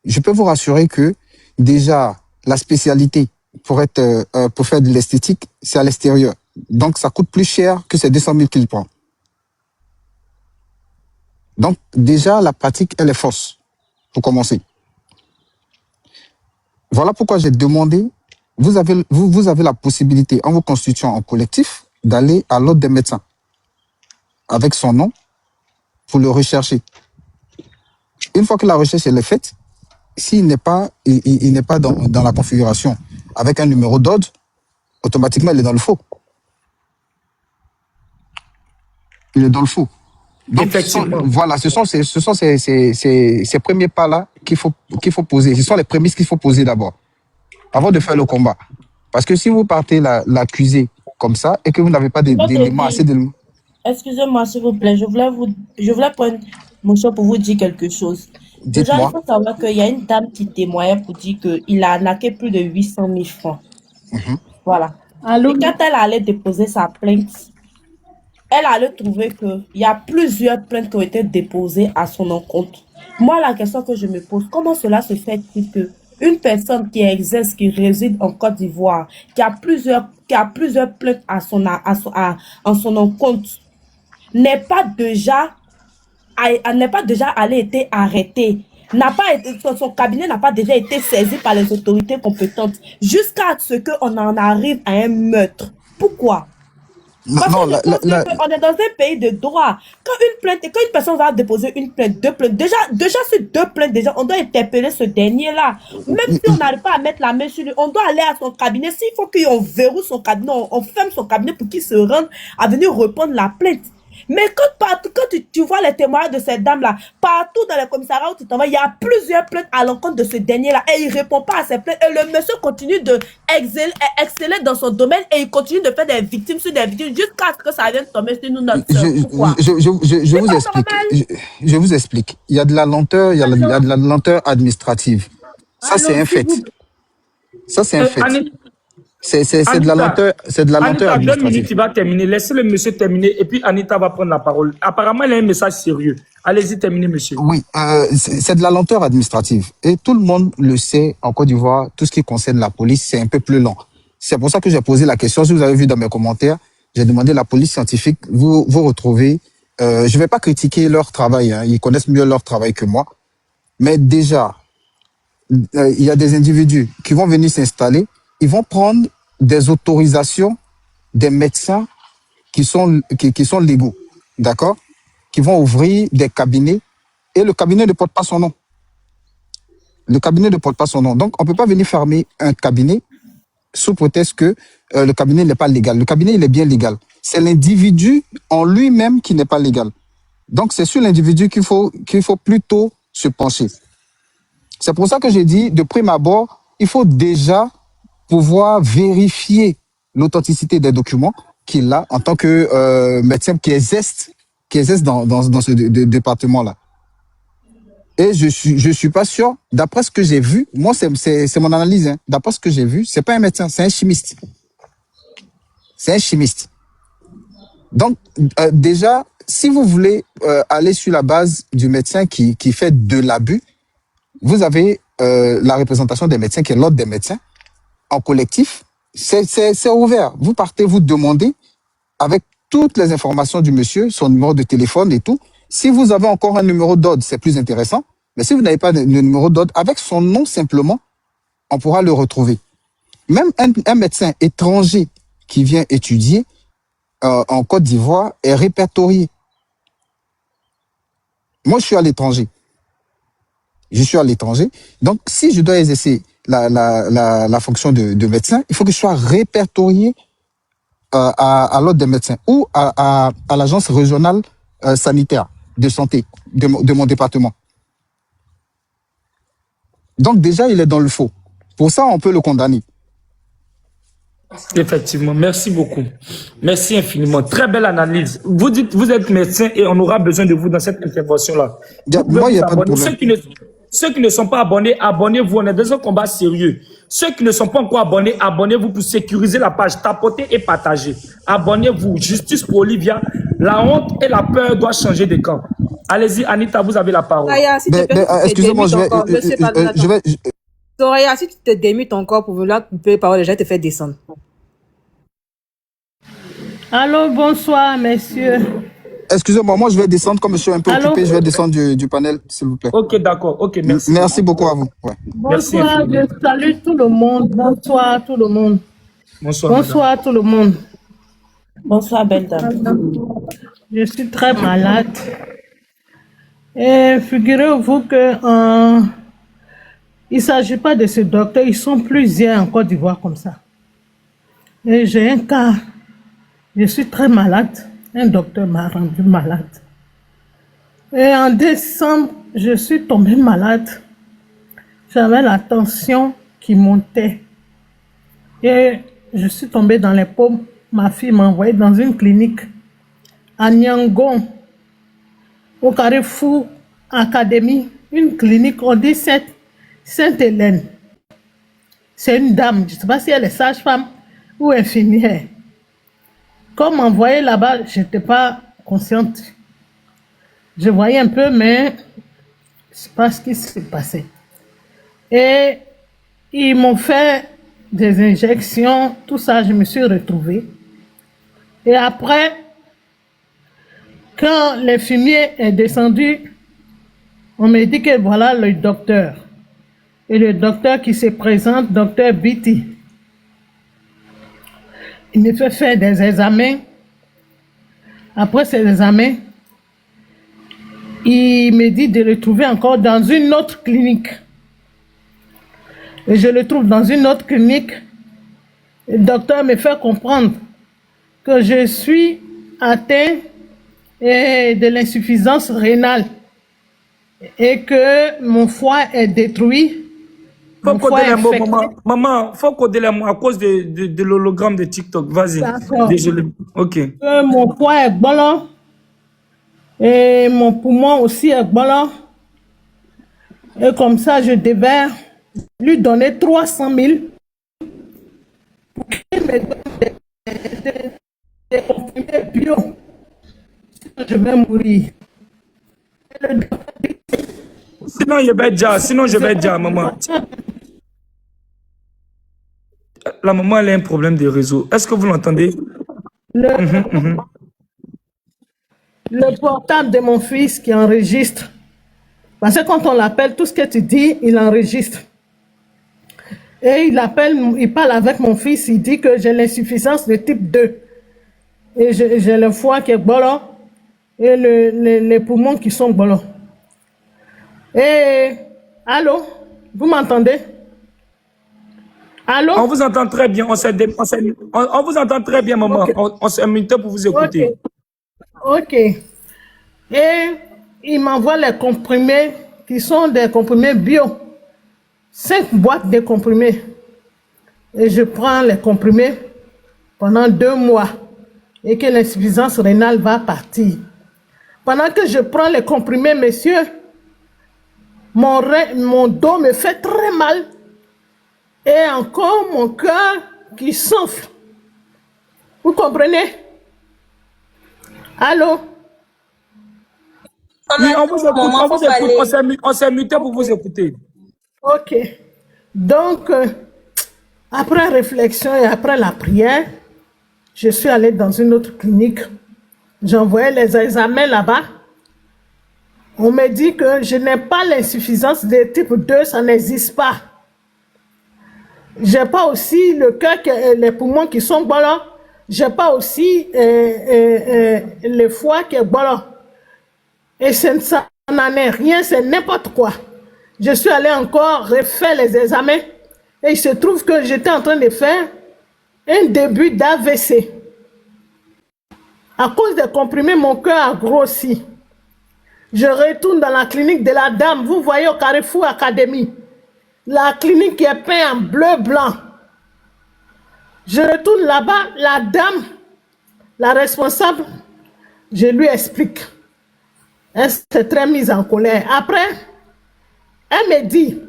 Je peux vous rassurer que déjà, la spécialité pour faire de l'esthétique, c'est à l'extérieur. Donc, ça coûte plus cher que ces 200 000 qu'il prend. Donc, déjà, la pratique, elle est fausse, pour commencer. Voilà pourquoi j'ai demandé, vous avez la possibilité, en vous constituant en collectif, d'aller à l'ordre des médecins, avec son nom, pour le rechercher. Une fois que la recherche elle est faite, s'il n'est pas, il n'est pas dans la configuration avec un numéro d'ordre, automatiquement, il est dans le faux. Il est dans le faux. Donc, Effectivement. voilà, ce sont ces premiers pas-là qu'il faut poser. Ce sont les prémices qu'il faut poser d'abord, avant de faire le combat. Parce que si vous partez l'accuser comme ça et que vous n'avez pas d'éléments, assez d'éléments. Excusez-moi, s'il vous plaît, je voulais prendre mon choix pour vous dire quelque chose. Déjà, il Dites-moi. faut savoir qu'il y a une dame qui témoignait pour dire qu'il a arnaqué plus de 800 000 francs. Voilà. Allô? Et quand elle allait déposer sa plainte, elle allait trouver qu'il y a plusieurs plaintes qui ont été déposées à son encontre. Moi, la question que je me pose, comment cela se fait-il que une personne qui exerce, qui réside en Côte d'Ivoire, qui a plusieurs plaintes en son encontre, n'est pas déjà allé été arrêté, son cabinet n'a pas déjà été saisi par les autorités compétentes jusqu'à ce qu'on en arrive à un meurtre. Pourquoi? Parce Non, que on est dans un pays de droit. Quand une personne va déposer une plainte, deux plaintes, déjà sur deux plaintes, déjà, on doit interpeller ce dernier-là. Même si on n'arrive pas à mettre la main sur lui, on doit aller à son cabinet. S'il faut qu'on verrouille son cabinet, on ferme son cabinet pour qu'il se rende à venir répondre la plainte. Mais quand tu vois les témoignages de cette dame-là, partout dans les commissariats où tu t'en vas, il y a plusieurs plaintes à l'encontre de ce dernier-là et il ne répond pas à ces plaintes. Et le monsieur continue d'exceller dans son domaine et il continue de faire des victimes sur des victimes jusqu'à ce que ça vienne tomber sur nous, notre soeur. Pourquoi? Je vous explique. Je vous explique. Il y a de la lenteur, il y a de la lenteur administrative. Ça, c'est un fait. Ça, c'est un fait. C'est de la lenteur, Anita, 2 administrative. minutes, il va terminer. Laissez le monsieur terminer et puis Anita va prendre la parole. Apparemment, il a un message sérieux. Allez-y, terminez, monsieur. Oui, c'est de la lenteur administrative. Et tout le monde le sait en Côte d'Ivoire, tout ce qui concerne la police, c'est un peu plus lent. C'est pour ça que j'ai posé la question. Si vous avez vu dans mes commentaires, j'ai demandé à la police scientifique, vous retrouvez. Je vais pas critiquer leur travail, hein, ils connaissent mieux leur travail que moi. Mais déjà, il y a des individus qui vont venir s'installer, ils vont prendre des autorisations des médecins qui sont légaux, d'accord, qui vont ouvrir des cabinets et le cabinet ne porte pas son nom. Le cabinet ne porte pas son nom. Donc, on peut pas venir fermer un cabinet sous prétexte que le cabinet n'est pas légal. Le cabinet, il est bien légal. C'est l'individu en lui-même qui n'est pas légal. Donc, c'est sur l'individu qu'il faut plutôt se pencher. C'est pour ça que j'ai dit, de prime abord, il faut déjà pouvoir vérifier l'authenticité des documents qu'il a en tant que médecin qui exerce dans ce département-là. Et je suis pas sûr, d'après ce que j'ai vu, moi c'est mon analyse, hein, d'après ce que j'ai vu, c'est pas un médecin, c'est un chimiste. C'est un chimiste. Donc déjà, si vous voulez aller sur la base du médecin qui fait de l'abus, vous avez la représentation des médecins qui est l'ordre des médecins en collectif, c'est ouvert. Vous partez, vous demandez avec toutes les informations du monsieur, son numéro de téléphone et tout. Si vous avez encore un numéro d'ordre, c'est plus intéressant. Mais si vous n'avez pas de numéro d'ordre, avec son nom simplement, on pourra le retrouver. Même un médecin étranger qui vient étudier en Côte d'Ivoire est répertorié. Moi, je suis à l'étranger. Donc, si je dois exercer la fonction de médecin, il faut que je sois répertorié à l'ordre des médecins ou à l'agence régionale sanitaire de santé de mon département. Donc déjà, il est dans le faux. Pour ça, on peut le condamner. Effectivement, merci beaucoup. Merci infiniment. Très belle analyse. Vous dites, vous êtes médecin et on aura besoin de vous dans cette intervention-là. Moi, il n'y a pas de problème. Ceux qui ne sont pas abonnés, abonnez-vous. On est dans un combat sérieux. Ceux qui ne sont pas encore abonnés, abonnez-vous pour sécuriser la page. Tapotez et partagez. Abonnez-vous. Justice pour Olivia. La honte et la peur doivent changer de camp. Allez-y, Anita, vous avez la parole. Soraya, si tu Excusez-moi, Soraya, si tu te démutes encore pour vouloir couper parole, déjà te faire descendre. Allô, bonsoir, messieurs. Excusez-moi, moi je vais descendre comme je suis un peu Allô? occupé, je vais descendre du panel, s'il vous plaît. Ok, d'accord. Ok, merci. Merci beaucoup à vous. Ouais. Merci Bonsoir, infiniment. je salue tout le monde. Bonsoir, tout le monde. Bonsoir. madame. Bonsoir, tout le monde. Bonsoir, belle dame. Je suis très malade. Et figurez-vous que il ne s'agit pas de ce docteur, ils sont plusieurs en Côte d'Ivoire comme ça. Et j'ai un cas, je suis très malade. Un docteur m'a rendu malade. Et en décembre, je suis tombée malade. J'avais la tension qui montait. Et je suis tombée dans les pommes. Ma fille m'a envoyée dans une clinique à Nyangon, au Carrefour Académie, une clinique, on dit Sainte-Hélène. C'est une dame, je ne sais pas si elle est sage-femme ou infirmière. Comme m'envoyer là-bas, je n'étais pas consciente. Je voyais un peu, mais je ne sais pas ce qui s'est passé. Et ils m'ont fait des injections, tout ça, je me suis retrouvée. Et après, quand l'infirmier est descendu, on m'a dit que voilà le docteur. Et le docteur qui se présente, docteur Biti. Il me fait faire des examens. Après ces examens, il me dit de le trouver encore dans une autre clinique. Et je le trouve dans une autre clinique. Le docteur me fait comprendre que je suis atteint de l'insuffisance rénale et que mon foie est détruit. Faut coder les mots, maman. Maman, faut coder les mots à cause de l'hologramme de TikTok. Vas-y. Désolé. Ok. Mon foie est bon et mon poumon aussi est bon. Et comme ça, je devais lui donner 300 000 pour qu'il me donne des comprimés bio. Sinon, je vais mourir. Sinon, je vais dire, maman. La maman, elle a un problème de réseau. Est-ce que vous l'entendez? Le portable de mon fils qui enregistre. Parce que quand on l'appelle, tout ce que tu dis, il enregistre. Et il parle avec mon fils, il dit que j'ai l'insuffisance de type 2. Et j'ai le foie qui est bolon et les poumons qui sont bolons. Et allô, vous m'entendez? Allô? On vous entend très bien. On vous entend très bien, maman. Okay. On s'est invité pour vous écouter. Ok. Et il m'envoie les comprimés qui sont des comprimés bio. 5 boîtes de comprimés. Et je prends les comprimés pendant 2 mois. Et que l'insuffisance rénale va partir. Pendant que je prends les comprimés, messieurs, mon dos me fait très mal. Et encore mon cœur qui s'enfle. Vous comprenez? Allô? Oui, on vous écoute. On s'est muté pour vous écouter. Ok. Donc, après réflexion et après la prière, je suis allée dans une autre clinique. J'ai envoyé les examens là-bas. On me dit que je n'ai pas l'insuffisance de type 2, ça n'existe pas. J'ai pas aussi le cœur, les poumons qui sont bons. J'ai pas aussi le foie qui est bon. Et ça n'en est rien, c'est n'importe quoi. Je suis allée encore refaire les examens et il se trouve que j'étais en train de faire un début d'AVC. À cause des comprimés, mon cœur a grossi. Je retourne dans la clinique de la dame. Vous voyez au Carrefour Académie. La clinique qui est peinte en bleu-blanc. Je retourne là-bas, la dame, la responsable, je lui explique. Elle s'est très mise en colère. Après, Elle me dit,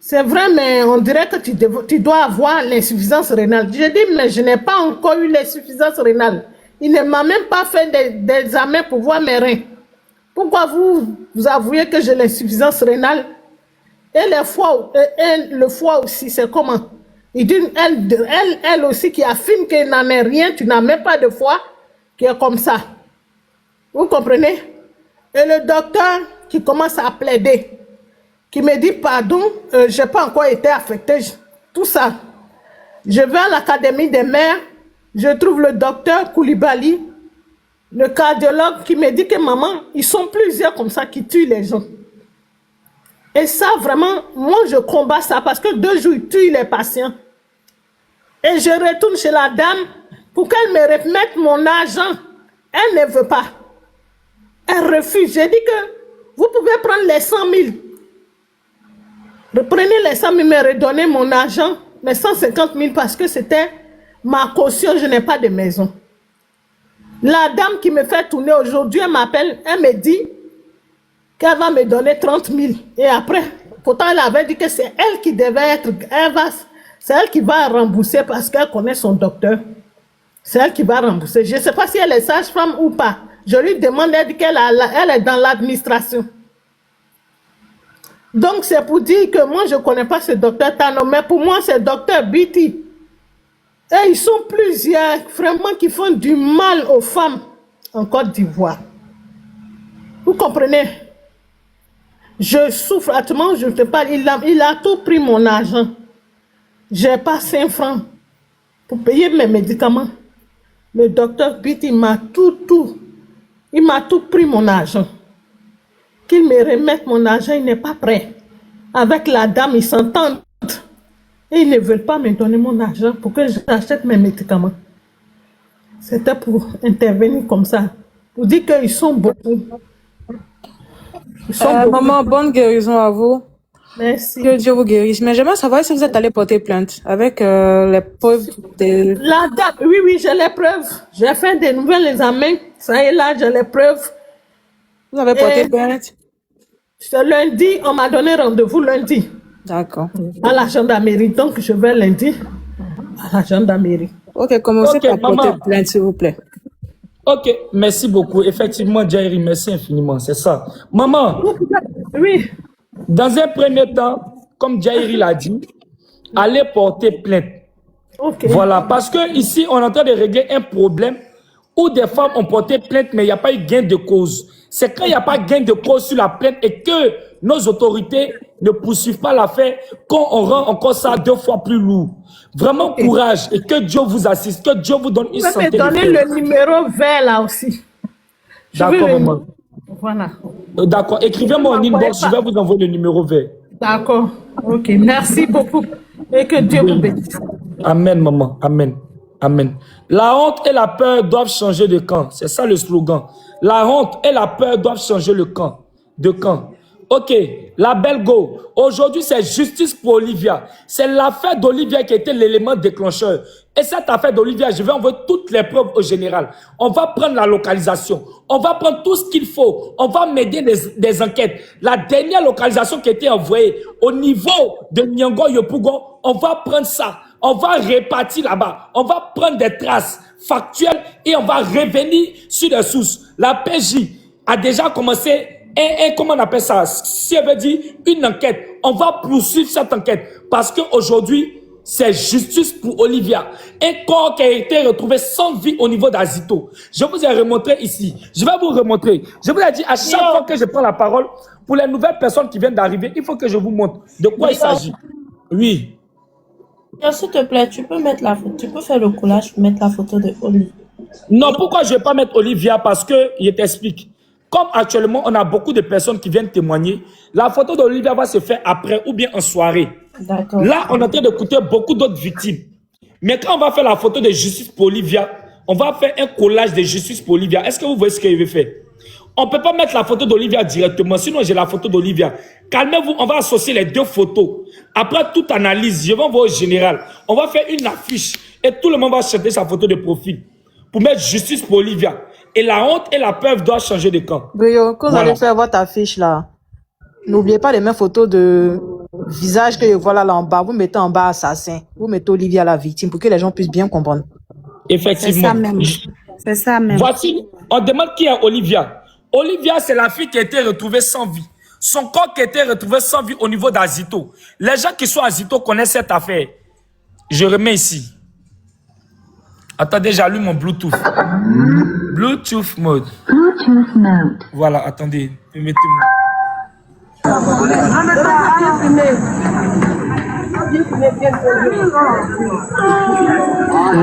c'est vrai, mais on dirait que tu dois avoir l'insuffisance rénale. Je dis, mais je n'ai pas encore eu l'insuffisance rénale. Il ne m'a même pas fait d'examen pour voir mes reins. Pourquoi vous avouez que j'ai l'insuffisance rénale? Et le foie aussi, c'est comment? Il dit, elle aussi qui affirme qu'il n'en est rien, tu n'as même pas de foie, qui est comme ça. Vous comprenez? Et le docteur qui commence à plaider, qui me dit, pardon, je n'ai pas encore été affecté, tout ça. Je vais à l'Académie des mères, je trouve le docteur Koulibaly, le cardiologue, qui me dit que maman, ils sont plusieurs comme ça qui tuent les gens. Et ça, vraiment, moi, je combats ça parce que 2 jours, ils tuent les patients. Et je retourne chez la dame pour qu'elle me remette mon argent. Elle ne veut pas. Elle refuse. J'ai dit que vous pouvez prendre les 100 000. Reprenez les 100 000, me redonnez mon argent, mes 150 000 parce que c'était ma caution, je n'ai pas de maison. La dame qui me fait tourner aujourd'hui, elle m'appelle, elle me dit qu'elle va me donner 30 000. Et après, pourtant elle avait dit que c'est elle qui devait être, c'est elle qui va rembourser parce qu'elle connaît son docteur. C'est elle qui va rembourser. Je ne sais pas si elle est sage-femme ou pas. Je lui demande, elle dit qu'elle est dans l'administration. Donc c'est pour dire que moi je ne connais pas ce docteur Tano, mais pour moi c'est docteur Biti. Et ils sont plusieurs vraiment qui font du mal aux femmes en Côte d'Ivoire. Vous comprenez? Je souffre, actuellement je ne te parle, il a tout pris mon argent. Je n'ai pas 5 francs pour payer mes médicaments. Le docteur Biti il m'a tout pris mon argent. Qu'il me remette mon argent, il n'est pas prêt. Avec la dame, ils s'entendent. Et ils ne veulent pas me donner mon argent pour que j'achète mes médicaments. C'était pour intervenir comme ça. Pour dire qu'ils sont beaucoup. Ils sont beaucoup. Maman, bonne guérison à vous. Merci. Que Dieu vous guérisse. Mais j'aimerais savoir si vous êtes allé porter plainte avec les preuves de... La dame, oui, j'ai les preuves. J'ai fait des nouveaux examens. Ça est là, j'ai les preuves. Vous avez porté plainte? C'est lundi, on m'a donné rendez-vous lundi. D'accord. À la gendarmerie. Donc, je vais lundi à la gendarmerie. Ok, commencez par maman. porter plainte, s'il vous plaît. Ok, merci beaucoup. Effectivement, Jairi, merci infiniment, c'est ça. Maman, oui. Dans un premier temps, comme Jairi l'a dit, allez porter plainte. Okay. Voilà, parce que ici, on est en train de régler un problème où des femmes ont porté plainte, mais il n'y a pas eu gain de cause. C'est quand il n'y a pas gain de cause sur la plainte et que nos autorités ne poursuivent pas l'affaire qu'on rend encore ça 2 fois plus lourd. Vraiment courage et que Dieu vous assiste, que Dieu vous donne une santé. Vous pouvez me donner le numéro vert là aussi. D'accord, maman. Voilà. D'accord, écrivez-moi en inbox, je vais vous envoyer le numéro vert. D'accord, ok, merci beaucoup et que Dieu vous bénisse. Amen, maman, amen, amen. La honte et la peur doivent changer de camp, c'est ça le slogan. La honte et la peur doivent changer de camp. Ok, la belle go. Aujourd'hui, c'est justice pour Olivia. C'est l'affaire d'Olivia qui était l'élément déclencheur. Et cette affaire d'Olivia, je vais envoyer toutes les preuves au général. On va prendre la localisation. On va prendre tout ce qu'il faut. On va mener des enquêtes. La dernière localisation qui a été envoyée au niveau de Nyango Yopougon, on va prendre ça. On va répartir là-bas. On va prendre des traces factuelles et on va revenir sur les sources. La PJ a déjà commencé comment on appelle ça? Si elle veut dire une enquête, on va poursuivre cette enquête parce qu'aujourd'hui, c'est justice pour Olivia. Un corps qui a été retrouvé sans vie au niveau d'Azito. Je vous ai remontré ici. Je vais vous remontrer. Je vous ai dit à chaque fois que je prends la parole, pour les nouvelles personnes qui viennent d'arriver, il faut que je vous montre de quoi il s'agit. Oui. S'il te plaît, tu peux mettre la photo, tu peux faire le collage pour mettre la photo de Olivia. Non, pourquoi je ne vais pas mettre Olivia? Parce que, je t'explique. Comme actuellement, on a beaucoup de personnes qui viennent témoigner, la photo d'Olivia va se faire après ou bien en soirée. Là, on est en train d'écouter beaucoup d'autres victimes. Mais quand on va faire la photo de justice pour Olivia, on va faire un collage de justice pour Olivia. Est-ce que vous voyez ce qu'il veut faire? On ne peut pas mettre la photo d'Olivia directement, sinon j'ai la photo d'Olivia. Calmez-vous, on va associer les 2 photos. Après toute analyse, je vais envoyer au général. On va faire une affiche et tout le monde va chercher sa photo de profil pour mettre justice pour Olivia. Et la honte et la peur doivent changer de camp. Brio, quand vous allez faire votre affiche là? N'oubliez pas les mêmes photos de visage que voilà là en bas. Vous mettez en bas assassin. Vous mettez Olivia la victime pour que les gens puissent bien comprendre. Effectivement. C'est ça même. Voici, on demande qui est Olivia. Olivia, c'est la fille qui a été retrouvée sans vie. Son corps qui a été retrouvé sans vie au niveau d'Azito. Les gens qui sont à Azito connaissent cette affaire. Je remets ici. Attendez, j'allume mon Bluetooth. Bluetooth mode. Voilà, attendez. Permettez-moi. Oh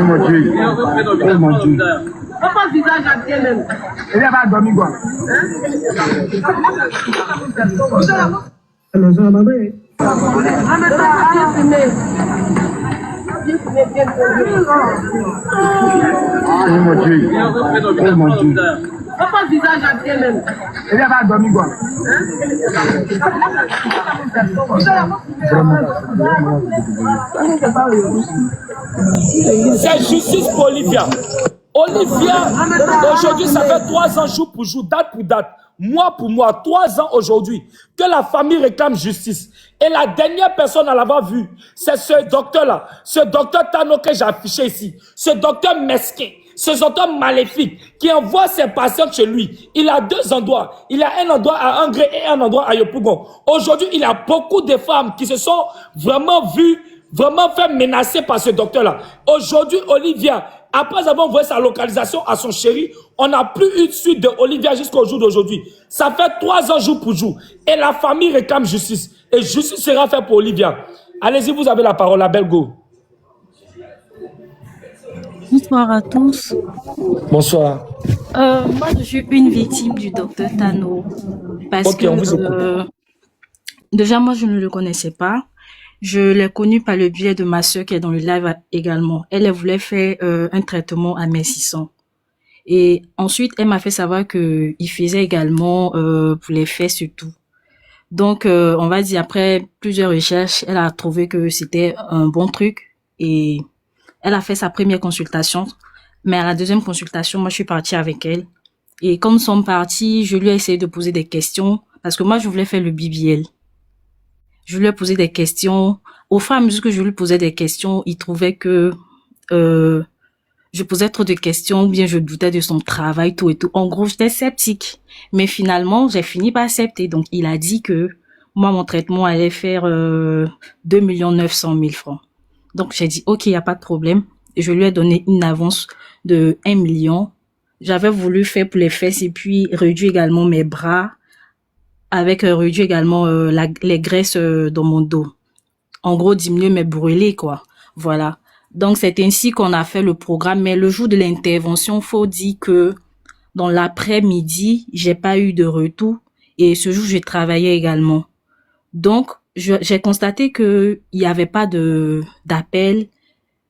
mon Dieu. Oh mon Dieu. Papa visage à bien même. Elle va dormir quoi? Oh mon Dieu. Oh mon Dieu. Papa visage à bien même. Elle va dormir quoi? C'est justice pour Olivia. Olivia, aujourd'hui, ça fait 3 ans, jour pour jour, date pour date, mois pour mois, 3 ans aujourd'hui, que la famille réclame justice. Et la dernière personne à l'avoir vu, c'est ce docteur-là, ce docteur Tano que j'ai affiché ici, ce docteur mesquin, ce docteur maléfique qui envoie ses patients chez lui. Il a 2 endroits. Il a un endroit à Angré et un endroit à Yopougon. Aujourd'hui, il y a beaucoup de femmes qui se sont vraiment vues, vraiment fait menacer par ce docteur-là. Aujourd'hui, Olivia, après avoir envoyé sa localisation à son chéri, on n'a plus eu de suite de Olivia jusqu'au jour d'aujourd'hui. Ça fait 3 ans jour pour jour. Et la famille réclame justice. Et justice sera faite pour Olivia. Allez-y, vous avez la parole, la belle go. Bonsoir à tous. Bonsoir. Moi, je suis une victime du docteur Tano. Parce Ok, on vous écoute. que déjà, moi, je ne le connaissais pas. Je l'ai connu par le biais de ma sœur qui est dans le live également. Elle voulait faire un traitement à 1600. Et ensuite, elle m'a fait savoir que il faisait également pour les fesses et tout. Donc, on va dire après plusieurs recherches, elle a trouvé que c'était un bon truc et elle a fait sa première consultation. Mais à la deuxième consultation, moi, je suis partie avec elle. Et quand nous sommes partis, je lui ai essayé de poser des questions parce que moi, je voulais faire le BBL. Je lui ai posé des questions. Au fur et à mesure que je lui posais des questions, il trouvait que je posais trop de questions ou bien je doutais de son travail, tout et tout. En gros, j'étais sceptique. Mais finalement, j'ai fini par accepter. Donc, il a dit que moi, mon traitement allait faire 2 900 000 francs. Donc, j'ai dit, OK, il n'y a pas de problème. Et je lui ai donné une avance de 1 million. J'avais voulu faire pour les fesses et puis réduire également mes bras avec réduire également les graisses dans mon dos. En gros, diminuer mes brûlés, quoi. Voilà. Donc, c'est ainsi qu'on a fait le programme. Mais le jour de l'intervention, faut dire que dans l'après-midi, j'ai pas eu de retour. Et ce jour, j'ai travaillé également. Donc, j'ai constaté que il y avait pas d'appel.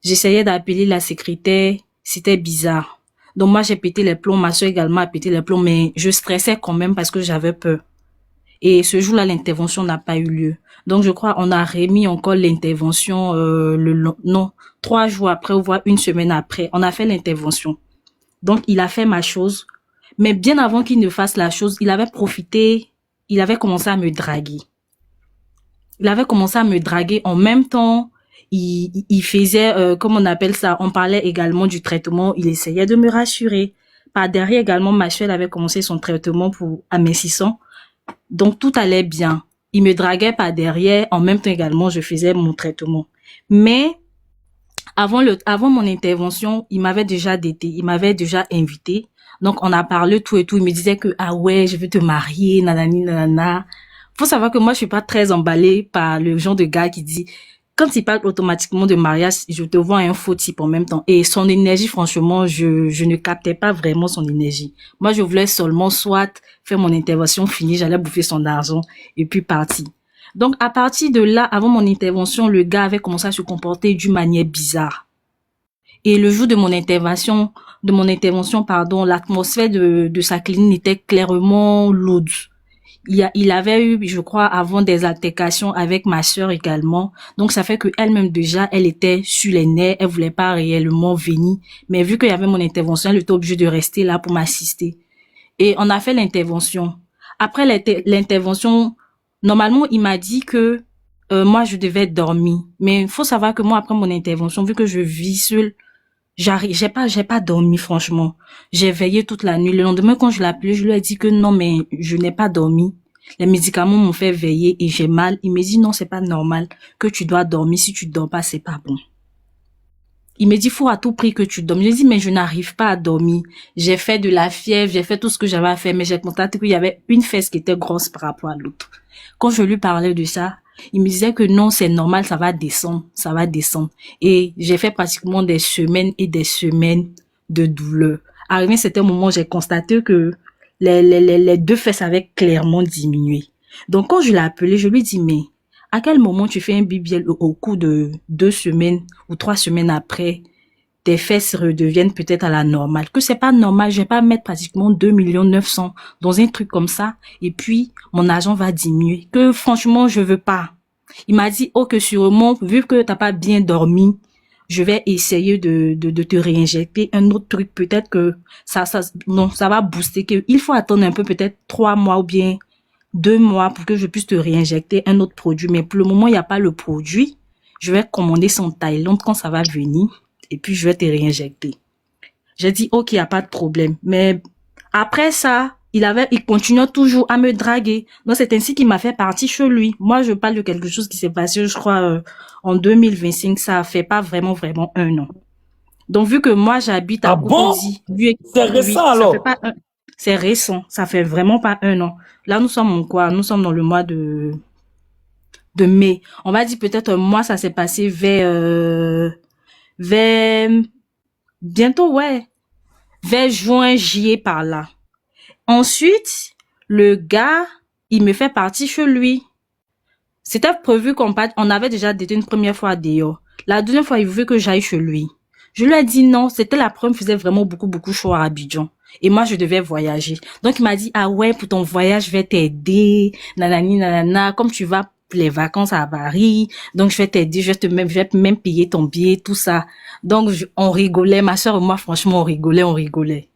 J'essayais d'appeler la secrétaire. C'était bizarre. Donc, moi, j'ai pété les plombs. Ma soeur également a pété les plombs. Mais je stressais quand même parce que j'avais peur. Et ce jour-là, l'intervention n'a pas eu lieu. Donc, je crois on a remis encore l'intervention 3 jours après, ou voire 1 semaine après. On a fait l'intervention. Donc, il a fait ma chose. Mais bien avant qu'il ne fasse la chose, il avait profité, il avait commencé à me draguer. Il avait commencé à me draguer. En même temps, il faisait, comment on appelle ça, on parlait également du traitement. Il essayait de me rassurer. Par derrière également, ma soeur avait commencé son traitement à 1600. Donc, tout allait bien. Il me draguait par derrière. En même temps également, je faisais mon traitement. Mais, avant mon intervention, il m'avait déjà daté. Il m'avait déjà invité. Donc, on a parlé tout et tout. Il me disait que, ah ouais, je veux te marier, nanani, nanana. Faut savoir que moi, je suis pas très emballée par le genre de gars qui dit, quand il parle automatiquement de mariage, je te vois un faux type en même temps. Et son énergie, franchement, je ne captais pas vraiment son énergie. Moi, je voulais seulement soit faire mon intervention finie, j'allais bouffer son argent et puis partir. Donc, à partir de là, avant mon intervention, le gars avait commencé à se comporter d'une manière bizarre. Et le jour de mon intervention, l'atmosphère de sa clinique était clairement lourde. Il avait eu, je crois, avant des altercations avec ma sœur également. Donc, ça fait que elle-même déjà, elle était sur les nerfs. Elle voulait pas réellement venir. Mais vu qu'il y avait mon intervention, elle était obligée de rester là pour m'assister. Et on a fait l'intervention. Après l'intervention, Normalement, il m'a dit que moi, je devais dormir. Mais il faut savoir que moi, après mon intervention, vu que je vis seule, j'ai pas dormi, franchement. J'ai veillé toute la nuit. Le lendemain, quand je l'ai appelé, je lui ai dit que non, mais je n'ai pas dormi. Les médicaments m'ont fait veiller et j'ai mal. Il me dit non, c'est pas normal que tu dois dormir. Si tu dors pas, c'est pas bon. Il me dit, faut à tout prix que tu dormes. Je lui ai dit, mais je n'arrive pas à dormir. J'ai fait de la fièvre, j'ai fait tout ce que j'avais à faire, mais j'ai constaté qu'il y avait une fesse qui était grosse par rapport à l'autre. Quand je lui parlais de ça, il me disait que non, c'est normal, ça va descendre, ça va descendre. Et j'ai fait pratiquement des semaines et des semaines de douleur. Arrivé à un certain moment, j'ai constaté que les deux fesses avaient clairement diminué. Donc, quand je l'ai appelé, je lui ai dit, mais à quel moment tu fais un BBL au cours de 2 semaines ou 3 semaines après, tes fesses redeviennent peut-être à la normale? Que c'est pas normal, je vais pas mettre pratiquement 2 900 000 dans un truc comme ça et puis mon argent va diminuer. Que franchement, je veux pas. Il m'a dit, oh, que sûrement, vu que t'as pas bien dormi, je vais essayer de te réinjecter un autre truc. Peut-être que ça va booster. Il faut attendre un peu, peut-être 3 mois ou bien 2 mois pour que je puisse te réinjecter un autre produit. Mais pour le moment, il n'y a pas le produit. Je vais commander son Thaïlande quand ça va venir et puis je vais te réinjecter. J'ai dit, ok, il n'y a pas de problème. Mais après ça, il continuait toujours à me draguer. Donc, c'est ainsi qu'il m'a fait partir chez lui. Moi, je parle de quelque chose qui s'est passé, je crois, en 2025. Ça fait pas vraiment 1 an. Donc, vu que moi, j'habite à Cocody, c'est récent alors? C'est récent. Ça fait vraiment pas 1 an. Là, nous sommes en quoi? Nous sommes dans le mois de mai. On va dire peut-être un mois, ça s'est passé vers bientôt, ouais. Vers juin, juillet par là. Ensuite, le gars, il me fait partir chez lui. C'était prévu on avait déjà été une première fois à dehors. La deuxième fois, il voulait que j'aille chez lui. Je lui ai dit non, c'était la première, il faisait vraiment beaucoup chaud à Abidjan. Et moi, je devais voyager. Donc, il m'a dit, ah ouais, pour ton voyage, je vais t'aider, nanani, nanana, comme tu vas pour les vacances à Paris, donc je vais t'aider, je vais même payer ton billet, tout ça. Donc, on rigolait, ma soeur et moi, franchement, on rigolait.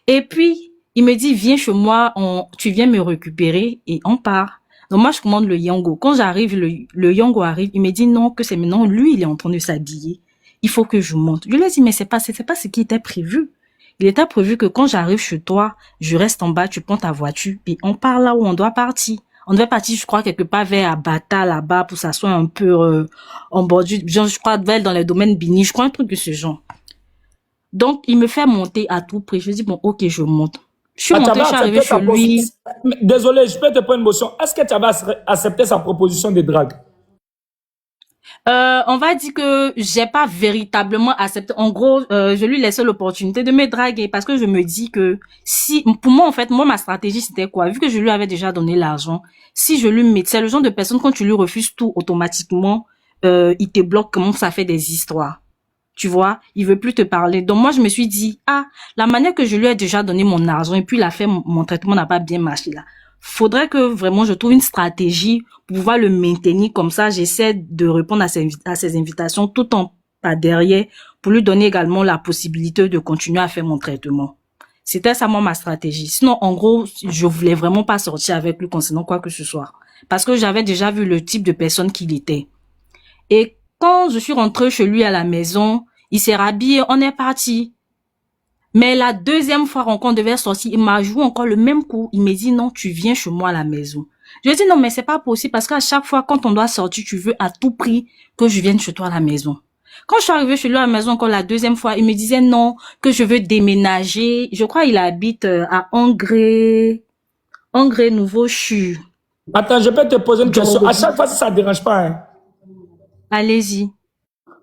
Et puis, il me dit, viens chez moi, tu viens me récupérer et on part. Donc, moi, je commande le Yango. Quand j'arrive, le Yango arrive, il me dit non, que c'est maintenant, lui, il est en train de s'habiller. Il faut que je monte. Je lui ai dit, mais c'est pas ce qui était prévu. Il était prévu que quand j'arrive chez toi, je reste en bas, tu prends ta voiture et on part là où on doit partir. On devait partir, je crois, quelque part vers Abata, là-bas, pour s'asseoir un peu en bordure, genre, je crois, dans les domaines Bini, je crois, un truc de ce genre. Donc, il me fait monter à tout prix. Je dis, bon, ok, je monte. Je suis montée, je suis arrivée chez lui. Désolé, je peux te prendre une motion. Est-ce que tu avais accepté sa proposition de drague? On va dire que j'ai pas véritablement accepté. En gros, je lui laissais l'opportunité de me draguer parce que je me dis que pour moi, en fait, ma stratégie, c'était quoi? Vu que je lui avais déjà donné l'argent, si je lui mettais, c'est le genre de personne, quand tu lui refuses tout automatiquement, il te bloque, comment ça fait des histoires. Tu vois, il veut plus te parler. Donc moi, je me suis dit, la manière que je lui ai déjà donné mon argent et puis il a fait mon traitement n'a pas bien marché là. Faudrait que vraiment je trouve une stratégie pour pouvoir le maintenir comme ça. J'essaie de répondre à ses invitations tout en pas derrière pour lui donner également la possibilité de continuer à faire mon traitement. C'était ça moi ma stratégie. Sinon, en gros, je voulais vraiment pas sortir avec lui concernant quoi que ce soit. Parce que j'avais déjà vu le type de personne qu'il était. Et quand je suis rentrée chez lui à la maison, il s'est rhabillé, on est parti. Mais la deuxième fois qu'on devait sortir, il m'a joué encore le même coup. Il m'a dit non, tu viens chez moi à la maison. Je lui ai dit non, mais c'est pas possible parce qu'à chaque fois quand on doit sortir, tu veux à tout prix que je vienne chez toi à la maison. Quand je suis arrivée chez lui à la maison encore la deuxième fois, il me disait non, que je veux déménager. Je crois qu'il habite à Angré Nouveau-Chu. Attends, je peux te poser une question. À chaque fois, si ça ne dérange pas, hein. Allez-y.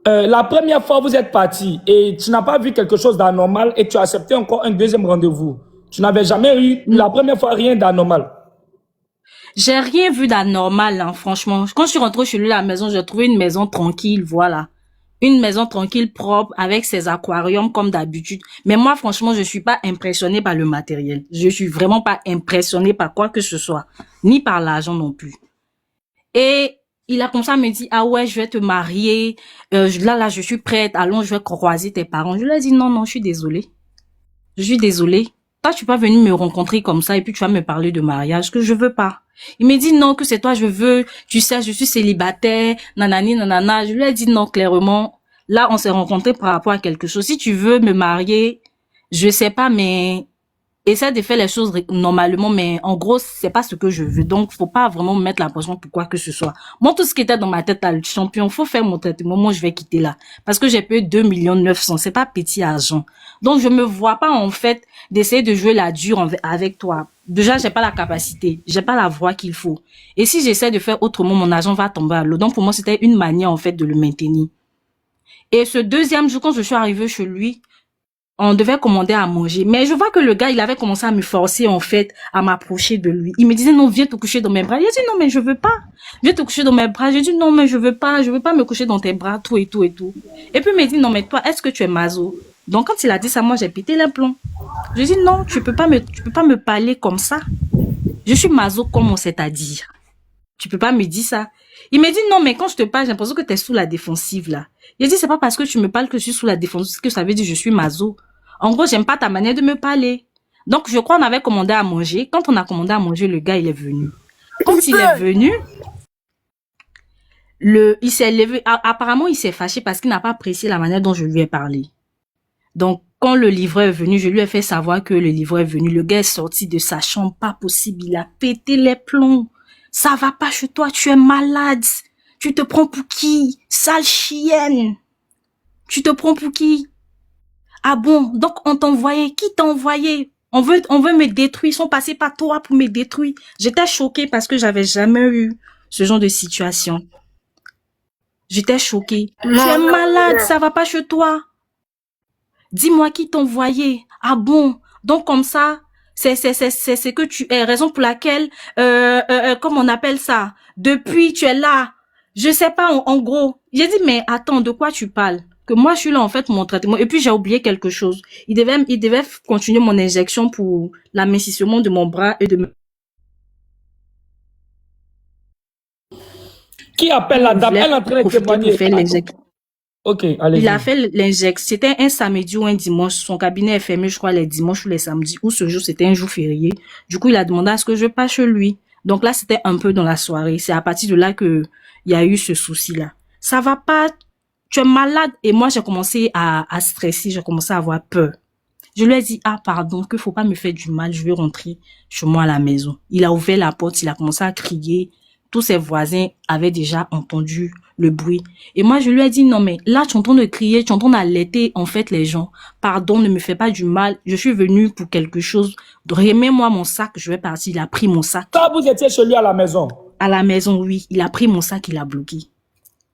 La première fois, vous êtes parti et tu n'as pas vu quelque chose d'anormal et tu as accepté encore un deuxième rendez-vous. Tu n'avais jamais eu, la première fois, rien d'anormal. J'ai rien vu d'anormal, hein, franchement. Quand je suis rentrée chez lui à la maison, j'ai trouvé une maison tranquille, voilà. Une maison tranquille, propre, avec ses aquariums comme d'habitude. Mais moi, franchement, je suis pas impressionnée par le matériel. Je suis vraiment pas impressionnée par quoi que ce soit. Ni par l'argent non plus. Et il a comme ça me dit, ah ouais, je vais te marier. Là, je suis prête. Allons, je vais croiser tes parents. Je lui ai dit, non, je suis désolée. Je suis désolée. toi, tu peux pas venir me rencontrer comme ça et puis tu vas me parler de mariage que je veux pas. Il me dit non, que c'est toi, je veux, tu sais, je suis célibataire, nanani, nanana. Je lui ai dit non, clairement. Là, on s'est rencontrés par rapport à quelque chose. Si tu veux me marier, je sais pas, mais essaie de faire les choses normalement, mais en gros, c'est pas ce que je veux. Donc, faut pas vraiment me mettre la pression pour quoi que ce soit. Moi, tout ce qui était dans ma tête, là, le champion, faut faire mon traitement. Moi, je vais quitter là. Parce que j'ai payé 2 900 000. C'est pas petit argent. Donc, je me vois pas, en fait, d'essayer de jouer la dure avec toi. Déjà, j'ai pas la capacité. J'ai pas la voix qu'il faut. Et si j'essaie de faire autrement, mon argent va tomber à l'eau. Donc, pour moi, c'était une manière, en fait, de le maintenir. Et ce deuxième jour, quand je suis arrivée chez lui, on devait commander à manger. Mais je vois que le gars, il avait commencé à me forcer, en fait, à m'approcher de lui. Il me disait, non, viens te coucher dans mes bras. J'ai dit, non, mais je veux pas. Viens te coucher dans mes bras. J'ai dit, non, mais je veux pas me coucher dans tes bras, tout et tout et tout. Et puis, il m'a dit, non, mais toi, est-ce que tu es maso? Donc, quand il a dit ça, moi, j'ai pété les plombs. Je dis, non, tu peux pas me parler comme ça. Je suis maso, comme on sait à dire. Tu peux pas me dire ça. Il m'a dit, non, mais quand je te parle, j'ai l'impression que tu es sous la défensive, là. Il a dit, c'est pas parce que tu me parles que je suis sous la défensive que ça veut dire que je suis maso. En gros, j'aime pas ta manière de me parler. Donc, je crois qu'on avait commandé à manger. Quand on a commandé à manger, le gars, il est venu. Quand il est venu, il s'est levé. Apparemment, il s'est fâché parce qu'il n'a pas apprécié la manière dont je lui ai parlé. Donc, quand le livreur est venu, je lui ai fait savoir que le livreur est venu. Le gars est sorti de sa chambre, pas possible. Il a pété les plombs. Ça va pas chez toi, tu es malade. Tu te prends pour qui? Sale chienne. Tu te prends pour qui? Ah bon, donc on t'envoyait. Qui t'a envoyé? On veut me détruire. Ils sont passés par toi pour me détruire. J'étais choquée parce que j'avais jamais eu ce genre de situation. J'étais choquée. Tu es malade, ça va pas chez toi. Dis-moi qui t'a envoyé. Ah bon, donc comme ça, c'est ce que tu es. Raison pour laquelle, comment on appelle ça? Depuis, tu es là. Je sais pas, en gros. J'ai dit, mais attends, de quoi tu parles? Que moi, je suis là, en fait, pour mon traitement. Et puis, j'ai oublié quelque chose. Il devait continuer mon injection pour l'amincissement de mon bras et de Qui appelle la dame? Elle est en train de témoigner. Ok, allez. Il a fait l'injection. C'était un samedi ou un dimanche. Son cabinet est fermé, je crois, les dimanches ou les samedis. Ou ce jour, c'était un jour férié. Du coup, il a demandé à ce que je passe chez lui. Donc là, c'était un peu dans la soirée. C'est à partir de là que il y a eu ce souci-là. Ça va pas. Tu es malade. Et moi, j'ai commencé à stresser. J'ai commencé à avoir peur. Je lui ai dit, ah, pardon, qu'il faut pas me faire du mal. Je vais rentrer chez moi à la maison. Il a ouvert la porte. Il a commencé à crier. Tous ses voisins avaient déjà entendu le bruit. Et moi, je lui ai dit, non, mais là, tu entends de crier, tu entends d'alerter, en fait, les gens. Pardon, ne me fais pas du mal. Je suis venue pour quelque chose. Remets-moi mon sac, je vais partir. Il a pris mon sac. Quand vous étiez chez lui à la maison? À la maison, oui. Il a pris mon sac, il a bloqué.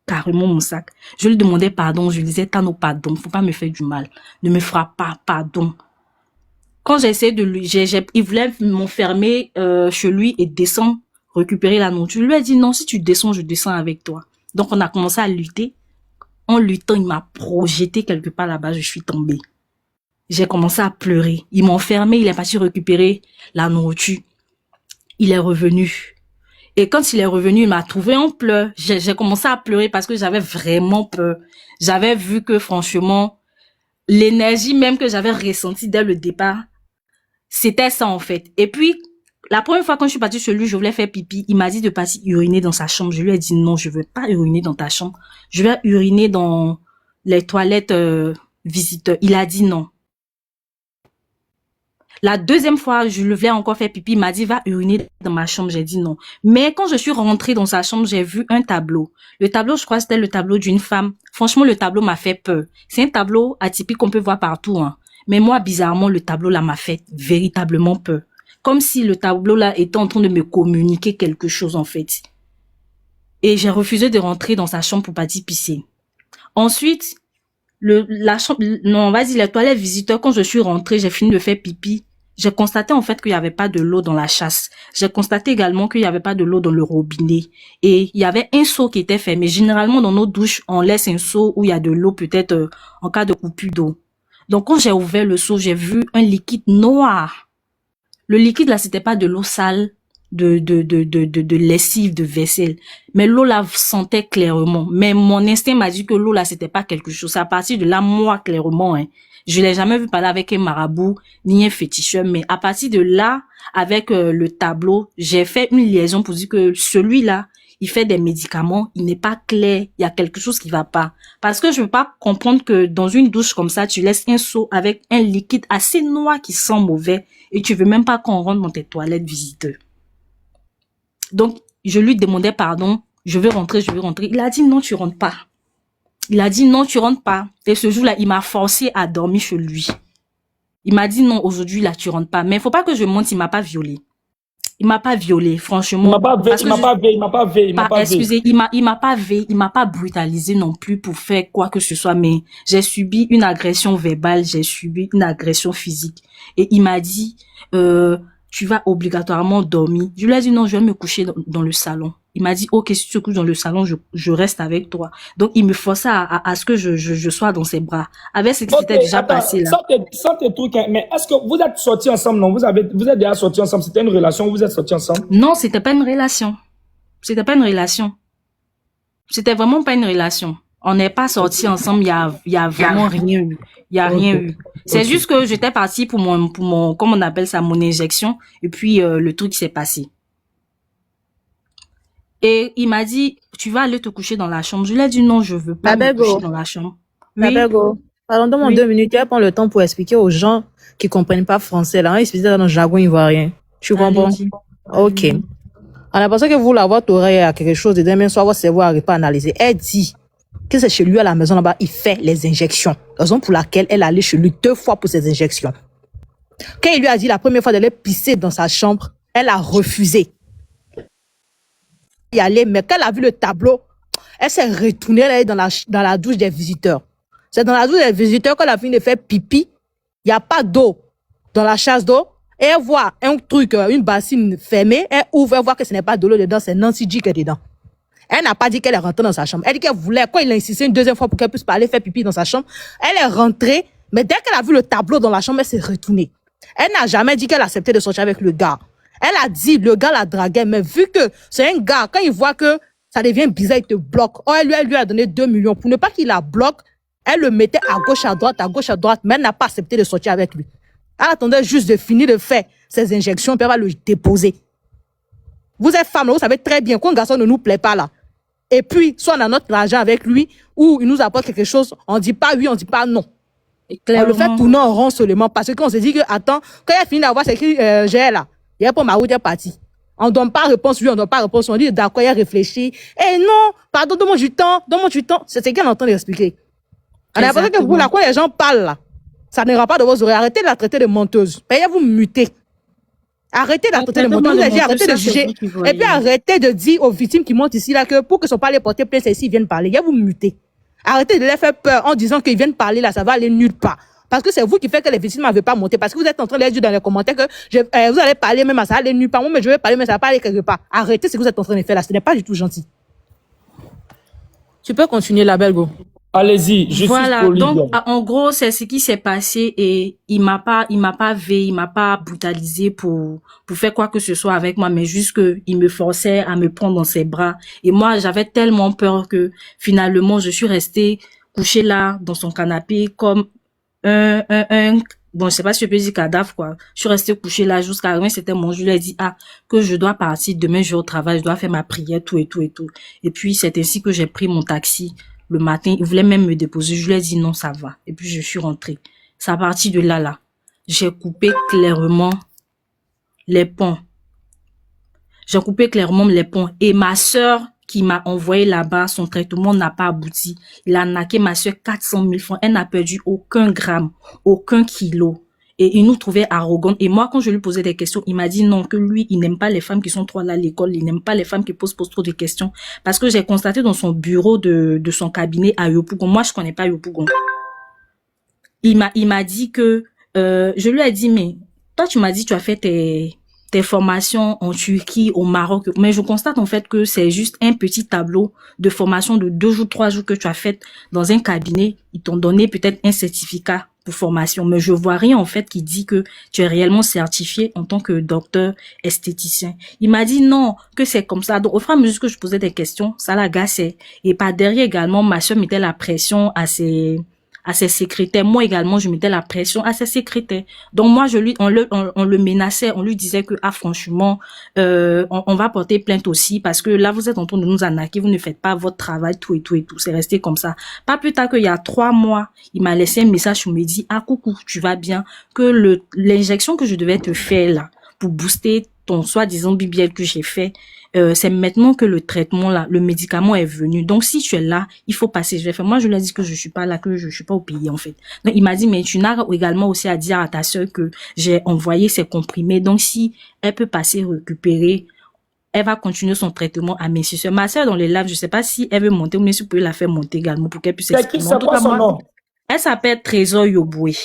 Carrément mon sac. Je lui demandais pardon. Je lui disais, Tano, pardon. Faut pas me faire du mal. Ne me frappe pas, pardon. Quand j'ai essayé de lui, il voulait m'enfermer chez lui et descendre, récupérer la nourriture. Je lui ai dit, non, si tu descends, je descends avec toi. Donc, on a commencé à lutter. En luttant, il m'a projeté quelque part là-bas. Je suis tombée. J'ai commencé à pleurer. Il m'a enfermé. Il est parti récupérer la nourriture. Il est revenu. Et quand il est revenu, il m'a trouvé en pleurs. J'ai commencé à pleurer parce que j'avais vraiment peur. J'avais vu que, franchement, l'énergie même que j'avais ressentie dès le départ, c'était ça, en fait. Et puis, la première fois quand je suis partie chez lui, je voulais faire pipi. Il m'a dit de partir uriner dans sa chambre. Je lui ai dit non, je veux pas uriner dans ta chambre. Je vais uriner dans les toilettes visiteurs. Il a dit non. La deuxième fois, je le voulais encore faire pipi. Il m'a dit va uriner dans ma chambre. J'ai dit non. Mais quand je suis rentrée dans sa chambre, j'ai vu un tableau. Le tableau, je crois, c'était le tableau d'une femme. Franchement, le tableau m'a fait peur. C'est un tableau atypique qu'on peut voir partout, hein. Mais moi, bizarrement, le tableau là m'a fait véritablement peur. Comme si le tableau là était en train de me communiquer quelque chose en fait. Et j'ai refusé de rentrer dans sa chambre pour partir pisser. Ensuite, la chambre, non, on va dire les toilettes visiteurs, quand je suis rentrée, j'ai fini de faire pipi. J'ai constaté en fait qu'il n'y avait pas de l'eau dans la chasse. J'ai constaté également qu'il n'y avait pas de l'eau dans le robinet. Et il y avait un seau qui était fermé. Généralement, dans nos douches, on laisse un seau où il y a de l'eau peut-être en cas de coupure d'eau. Donc quand j'ai ouvert le seau, j'ai vu un liquide noir. Le liquide là, c'était pas de l'eau sale, de lessive, de vaisselle. Mais l'eau là sentait clairement. Mais mon instinct m'a dit que l'eau là, c'était pas quelque chose. C'est à partir de là, moi, clairement, hein, je l'ai jamais vu parler avec un marabout, ni un féticheur. Mais à partir de là, avec le tableau, j'ai fait une liaison pour dire que celui-là, il fait des médicaments, il n'est pas clair, il y a quelque chose qui va pas. Parce que je veux pas comprendre que dans une douche comme ça, tu laisses un seau avec un liquide assez noir qui sent mauvais et tu veux même pas qu'on rentre dans tes toilettes visiteurs. Donc, je lui demandais pardon, je veux rentrer. Il a dit non, tu rentres pas. Il a dit non, tu rentres pas. Et ce jour-là, il m'a forcé à dormir chez lui. Il m'a dit non, aujourd'hui, là, tu rentres pas. Mais il faut pas que je monte, il m'a pas violé. Il m'a pas violé, franchement. Il m'a pas veillé. Excusez, il m'a pas veillé, il m'a pas brutalisé non plus pour faire quoi que ce soit, mais j'ai subi une agression verbale, j'ai subi une agression physique. Et il m'a dit, tu vas obligatoirement dormir. Je lui ai dit non, je vais me coucher dans le salon. Il m'a dit, ok, si tu te couches dans le salon, je reste avec toi. Donc, il me forçait à ce que je sois dans ses bras. Avec ce qui s'était déjà passé là. Sans tes trucs, hein, mais est-ce que vous êtes sortis ensemble, non? Vous êtes déjà sortis ensemble? C'était une relation où vous êtes sortis ensemble? Non, c'était pas une relation. C'était pas une relation. C'était vraiment pas une relation. On n'est pas sortis ensemble, il y a vraiment rien eu. Il y a rien eu. C'est juste que j'étais partie pour mon, comment on appelle ça, mon injection, et puis, le truc s'est passé. Et il m'a dit, tu vas aller te coucher dans la chambre. Je lui ai dit non, je veux pas me coucher dans la chambre. Oui. Pardon, donne-moi 2 minutes. Tu vas prendre le temps pour expliquer aux gens qui comprennent pas français. Là, on explique dans le jargon ivoirien. Tu comprends? Ok. On a l'impression que vous, là, votre oreille a quelque chose de demain soir, votre cerveau n'arrive pas à analyser. Elle dit que c'est chez lui à la maison là-bas, il fait les injections. Raison pour laquelle elle allait chez lui 2 fois pour ses injections. Quand il lui a dit la première fois d'aller pisser dans sa chambre, elle a refusé. Y aller, mais quand elle a vu le tableau, elle s'est retournée, elle est dans la douche des visiteurs. C'est dans la douche des visiteurs qu'elle a fini de faire pipi. Il n'y a pas d'eau dans la chasse d'eau. Et elle voit un truc, une bassine fermée. Elle ouvre, elle voit que ce n'est pas de l'eau dedans, c'est Nancy G qui est dedans. Elle n'a pas dit qu'elle est rentrée dans sa chambre. Elle dit qu'elle voulait, quand il a insisté une 2e fois pour qu'elle puisse pas aller faire pipi dans sa chambre, elle est rentrée, mais dès qu'elle a vu le tableau dans la chambre, elle s'est retournée. Elle n'a jamais dit qu'elle acceptait de sortir avec le gars. Elle a dit, le gars la draguait, mais vu que c'est un gars, quand il voit que ça devient bizarre, il te bloque. Oh, elle lui a donné 2 millions. Pour ne pas qu'il la bloque, elle le mettait à gauche, à droite, mais elle n'a pas accepté de sortir avec lui. Elle attendait juste de finir de faire ses injections, puis elle va le déposer. Vous êtes femme, vous savez très bien qu'un garçon ne nous plaît pas là. Et puis, soit on a notre argent avec lui, ou il nous apporte quelque chose, on dit pas oui, on dit pas non. On le fait tourner en rond seulement, parce qu'on se dit que, attends, quand elle finit d'avoir ce qu'il j'ai là, il y a pour ma route, il est parti. On donne pas réponse, lui, on donne pas réponse, on dit d'accord, il a réfléchi. Eh non, pardon, donne-moi du temps. C'est ce qu'elle est en train d'expliquer. On a l'impression que vous, là, quand les gens parlent, là, ça n'ira pas de vos oreilles. Arrêtez de la traiter de menteuse. Payez vous muter. Arrêtez de la traiter de menteuse. Arrêtez de juger. Et puis arrêtez de dire aux victimes qui montent ici, là, que pour que ce soit pas les porter plainte, c'est ici, ils viennent parler. Il y a vous muter. Arrêtez de les faire peur en disant qu'ils viennent parler, là, ça va aller nulle part. Parce que c'est vous qui faites que les victimes ne veulent pas monter. Parce que vous êtes en train de les dire dans les commentaires que vous allez parler, même ça va aller nulle part. Moi, mais je vais parler, mais ça va pas aller quelque part. Arrêtez ce que vous êtes en train de faire là. Ce n'est pas du tout gentil. Tu peux continuer là, Belgo. Allez-y, je voilà, suis donc en gros, c'est ce qui s'est passé et il m'a pas veillé, il m'a pas brutalisé pour faire quoi que ce soit avec moi, mais juste que il me forçait à me prendre dans ses bras. Et moi, j'avais tellement peur que finalement, je suis restée couchée là, dans son canapé, comme bon, je sais pas si je peux dire cadavre, quoi. Je suis restée couchée là jusqu'à rien, c'était mon, je lui ai dit, que je dois partir, demain je vais au travail, je dois faire ma prière, tout et tout et tout. Et puis, c'est ainsi que j'ai pris mon taxi le matin. Il voulait même me déposer. Je lui ai dit non, ça va. Et puis, je suis rentrée. C'est à partir de là, j'ai coupé clairement les ponts. J'ai coupé clairement les ponts. Et ma sœur, qui m'a envoyé là-bas, son traitement n'a pas abouti. Il a naqué ma soeur 400 000 francs. Elle n'a perdu aucun gramme, aucun kilo. Et il nous trouvait arrogants. Et moi, quand je lui posais des questions, il m'a dit non, que lui, il n'aime pas les femmes qui sont trop là à l'école. Il n'aime pas les femmes qui posent trop de questions. Parce que j'ai constaté dans son bureau de son cabinet à Yopougon. Moi, je connais pas Yopougon. Il m'a dit que, je lui ai dit, mais toi, tu m'as dit, tu as fait tes formations en Turquie, au Maroc, mais je constate en fait que c'est juste un petit tableau de formation de 2 jours, 3 jours que tu as fait dans un cabinet. Ils t'ont donné peut-être un certificat pour formation, mais je vois rien en fait qui dit que tu es réellement certifié en tant que docteur esthéticien. Il m'a dit non, que c'est comme ça. Donc au fur et à mesure que je posais des questions, ça l'agaçait. Et par derrière également, ma soeur mettait la pression à ses secrétaires. Moi également, je mettais la pression à ses secrétaires. Donc moi, on le menaçait, on lui disait que, franchement, on va porter plainte aussi parce que là, vous êtes en train de nous arnaquer, vous ne faites pas votre travail, tout et tout et tout. C'est resté comme ça. Pas plus tard qu'il y a 3 mois, il m'a laissé un message où il me dit, coucou, tu vas bien, que l'injection que je devais te faire là, pour booster ton soi-disant BBL que j'ai fait, c'est maintenant que le traitement là, le médicament est venu. Donc si tu es là, il faut passer. Je vais faire. Moi je lui ai dit que je suis pas là, que je suis pas au pays en fait. Donc il m'a dit mais tu n'as également aussi à dire à ta sœur que j'ai envoyé ses comprimés. Donc si elle peut passer récupérer, elle va continuer son traitement à mes sœurs. Ma sœur dans les lives, je sais pas si elle veut monter ou bien si vous pouvez la faire monter également pour qu'elle puisse exprimer. C'est quoi son nom? Elle s'appelle Trésor Yoboué.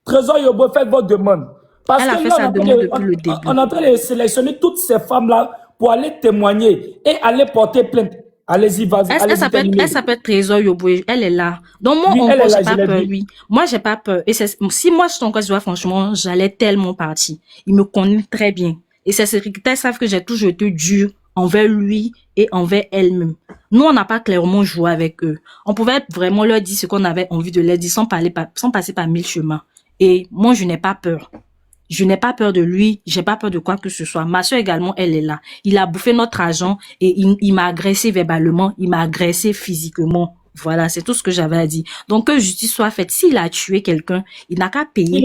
Trésor Yoboué, faites votre demande. Parce elle a fait sa demande depuis le début. On est en train de sélectionner toutes ces femmes-là pour aller témoigner et aller porter plainte. Allez-y, vas-y. Elle s'appelle Trésor Yoboué. Elle est là. Donc moi, j'ai pas peur, lui. Moi, j'ai pas peur. Et si moi, je suis encore vois, franchement, j'allais tellement partir. Il me connaît très bien. Et ses secrétaires savent que j'ai toujours été dure envers lui et envers elle-même. Nous, on n'a pas clairement joué avec eux. On pouvait vraiment leur dire ce qu'on avait envie de leur dire sans passer par 1000 chemins. Et moi, je n'ai pas peur. Je n'ai pas peur de lui, j'ai pas peur de quoi que ce soit. Ma soeur également, elle est là. Il a bouffé notre argent et il m'a agressé verbalement, il m'a agressé physiquement. Voilà, c'est tout ce que j'avais à dire. Donc que justice soit faite. S'il a tué quelqu'un, il n'a qu'à payer.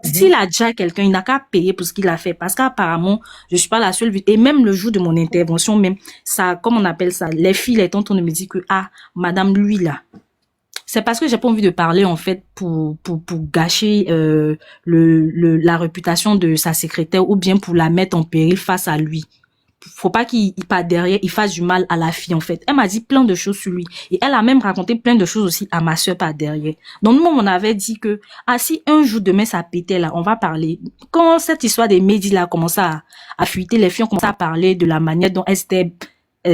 S'il a déjà quelqu'un, il n'a qu'à payer pour ce qu'il a fait. Parce qu'apparemment, je suis pas la seule victime. Et même le jour de mon intervention, même ça, comme on appelle ça, les filles, les tontons me disent que madame, lui là. C'est parce que j'ai pas envie de parler en fait pour gâcher la réputation de sa secrétaire ou bien pour la mettre en péril face à lui. Faut pas qu'il parte derrière, il fasse du mal à la fille en fait. Elle m'a dit plein de choses sur lui et elle a même raconté plein de choses aussi à ma soeur par derrière. Donc nous on avait dit que si un jour demain ça pétait là, on va parler. Quand cette histoire des médias là commençait à fuiter, les filles ont commencé à parler de la manière dont elles étaient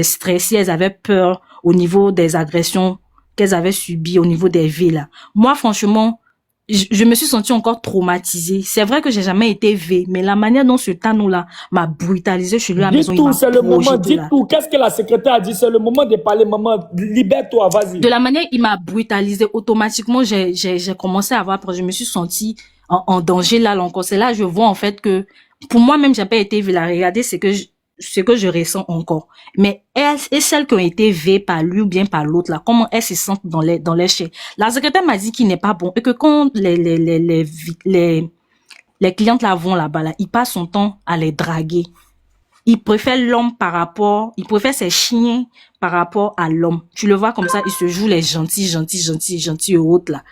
stressées, elles avaient peur au niveau des agressions qu'elles avaient subi au niveau des V là. Moi franchement, je me suis sentie encore traumatisée. C'est vrai que j'ai jamais été V, mais la manière dont ce Tano là m'a brutalisée chez lui à la maison, il m'a c'est le moment, dites tout. Qu'est-ce que la secrétaire a dit? C'est le moment de parler, maman. Libère-toi, vas-y. De la manière il m'a brutalisée, automatiquement j'ai commencé à avoir peur. Je me suis sentie en danger là encore. C'est là je vois en fait que pour moi-même j'ai pas été V. La regarder, c'est que je ressens encore. Mais elles et celles qui ont été V par lui ou bien par l'autre là, comment elles se sentent dans les chairs. La secrétaire m'a dit qu'il n'est pas bon et que quand les clientes là vont là-bas là, il passe son temps à les draguer. Il préfère l'homme il préfère ses chiens par rapport à l'homme. Tu le vois comme ça, il se joue les gentils autres là.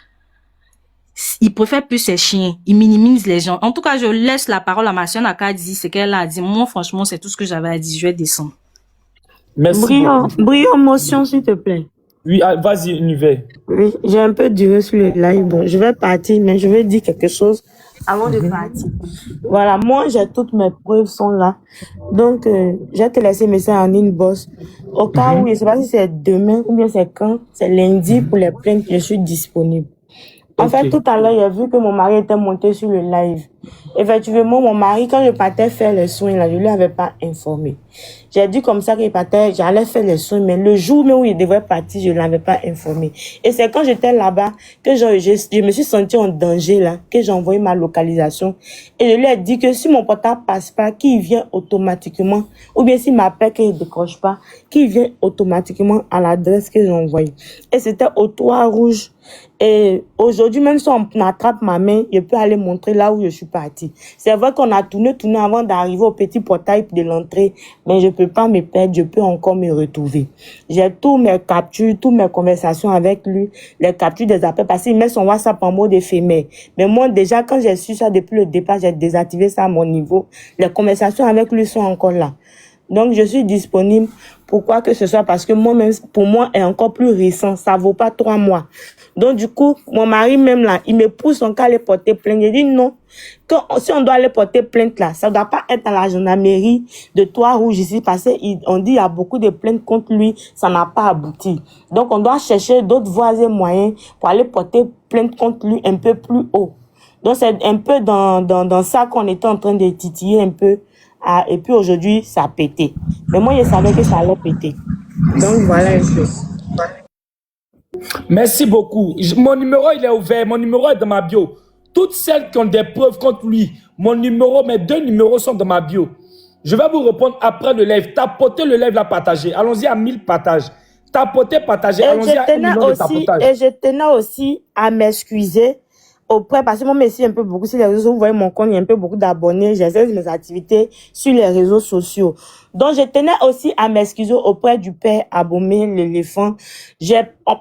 Il préfère plus ses chiens. Il minimise les gens. En tout cas, je laisse la parole à ma soeur Naka dit ce qu'elle a dit. Moi, franchement, c'est tout ce que j'avais à dire. Je vais descendre. Merci. Brillant, motion, s'il te plaît. Oui, vas-y, Nuvelle. Oui, j'ai un peu duré sur le live. Bon, je vais partir, mais je vais dire quelque chose avant de partir. Voilà, moi, j'ai toutes mes preuves sont là. Donc, je vais te laisser mes en inbox. Au cas où, je ne sais pas si c'est demain ou bien c'est quand, c'est lundi pour les plaintes, je suis disponible. En fait, tout à l'heure, j'ai vu que mon mari était monté sur le live. Effectivement, mon mari, quand je partais faire les soins, là, je lui avais pas informé. J'ai dit comme ça qu'il partait, j'allais faire les soins, mais le jour même où il devait partir, je ne l'avais pas informé. Et c'est quand j'étais là-bas que je me suis sentie en danger, là, que j'ai envoyé ma localisation. Et je lui ai dit que si mon portable passe pas, qu'il vient automatiquement, ou bien s'il m'appelle qu'il ne décroche pas, qu'il vient automatiquement à l'adresse que j'ai envoyée. Et c'était au Toit Rouge. Et aujourd'hui, même si on attrape ma main, je peux aller montrer là où je suis partie. C'est vrai qu'on a tourné avant d'arriver au petit portail de l'entrée, mais je peux pas me perdre, je peux encore me retrouver. J'ai tous mes captures, toutes mes conversations avec lui, les captures des appels, parce qu'il met son WhatsApp en mode éphémère. Mais moi, déjà, quand j'ai su ça depuis le départ, j'ai désactivé ça à mon niveau. Les conversations avec lui sont encore là. Donc, je suis disponible pourquoi que ce soit, parce que moi-même, pour moi, est encore plus récent. Ça vaut pas 3 mois. Donc, du coup, mon mari même là, il me pousse encore à aller porter plainte. Je dis non. Si on doit aller porter plainte là, ça doit pas être à la gendarmerie de Trois-Rouges ici, parce qu'on dit il y a beaucoup de plaintes contre lui, ça n'a pas abouti. Donc, on doit chercher d'autres voies et moyens pour aller porter plainte contre lui un peu plus haut. Donc, c'est un peu dans ça qu'on était en train de titiller un peu. Et puis aujourd'hui, ça a pété. Mais moi, je savais que ça allait péter. Donc, voilà un peu. Merci beaucoup. Mon numéro, il est ouvert. Mon numéro est dans ma bio. Toutes celles qui ont des preuves contre lui, mon numéro, mes 2 numéros sont dans ma bio. Je vais vous répondre après le live. Tapotez le live, là, partagez. Allons-y à 1000 partages. Tapotez, partagez. Allons-y à 1 million de tapotages. Et je tenais aussi à m'excuser auprès, parce que moi, je suis un peu beaucoup sur les réseaux. Vous voyez mon compte, il y a un peu beaucoup d'abonnés. J'exerce mes activités sur les réseaux sociaux. Donc, je tenais aussi à m'excuser auprès du père Abomey l'éléphant.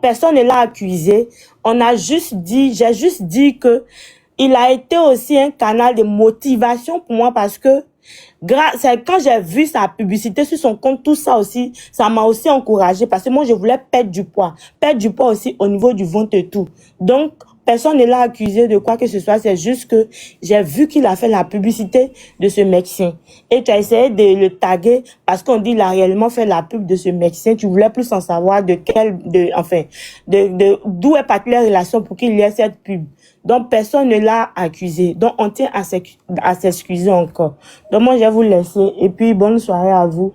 Personne ne l'a accusé. J'ai juste dit que il a été aussi un canal de motivation pour moi, parce que quand j'ai vu sa publicité sur son compte, tout ça aussi, ça m'a aussi encouragé, parce que moi, je voulais perdre du poids aussi au niveau du ventre et tout. Donc, personne ne l'a accusé de quoi que ce soit, c'est juste que j'ai vu qu'il a fait la publicité de ce médecin. Et tu as essayé de le taguer parce qu'on dit qu'il a réellement fait la pub de ce médecin. Tu voulais plus en savoir d'où est partie la relation pour qu'il y ait cette pub. Donc, personne ne l'a accusé. Donc, on tient à s'excuser encore. Donc, moi, je vais vous laisser. Et puis, bonne soirée à vous.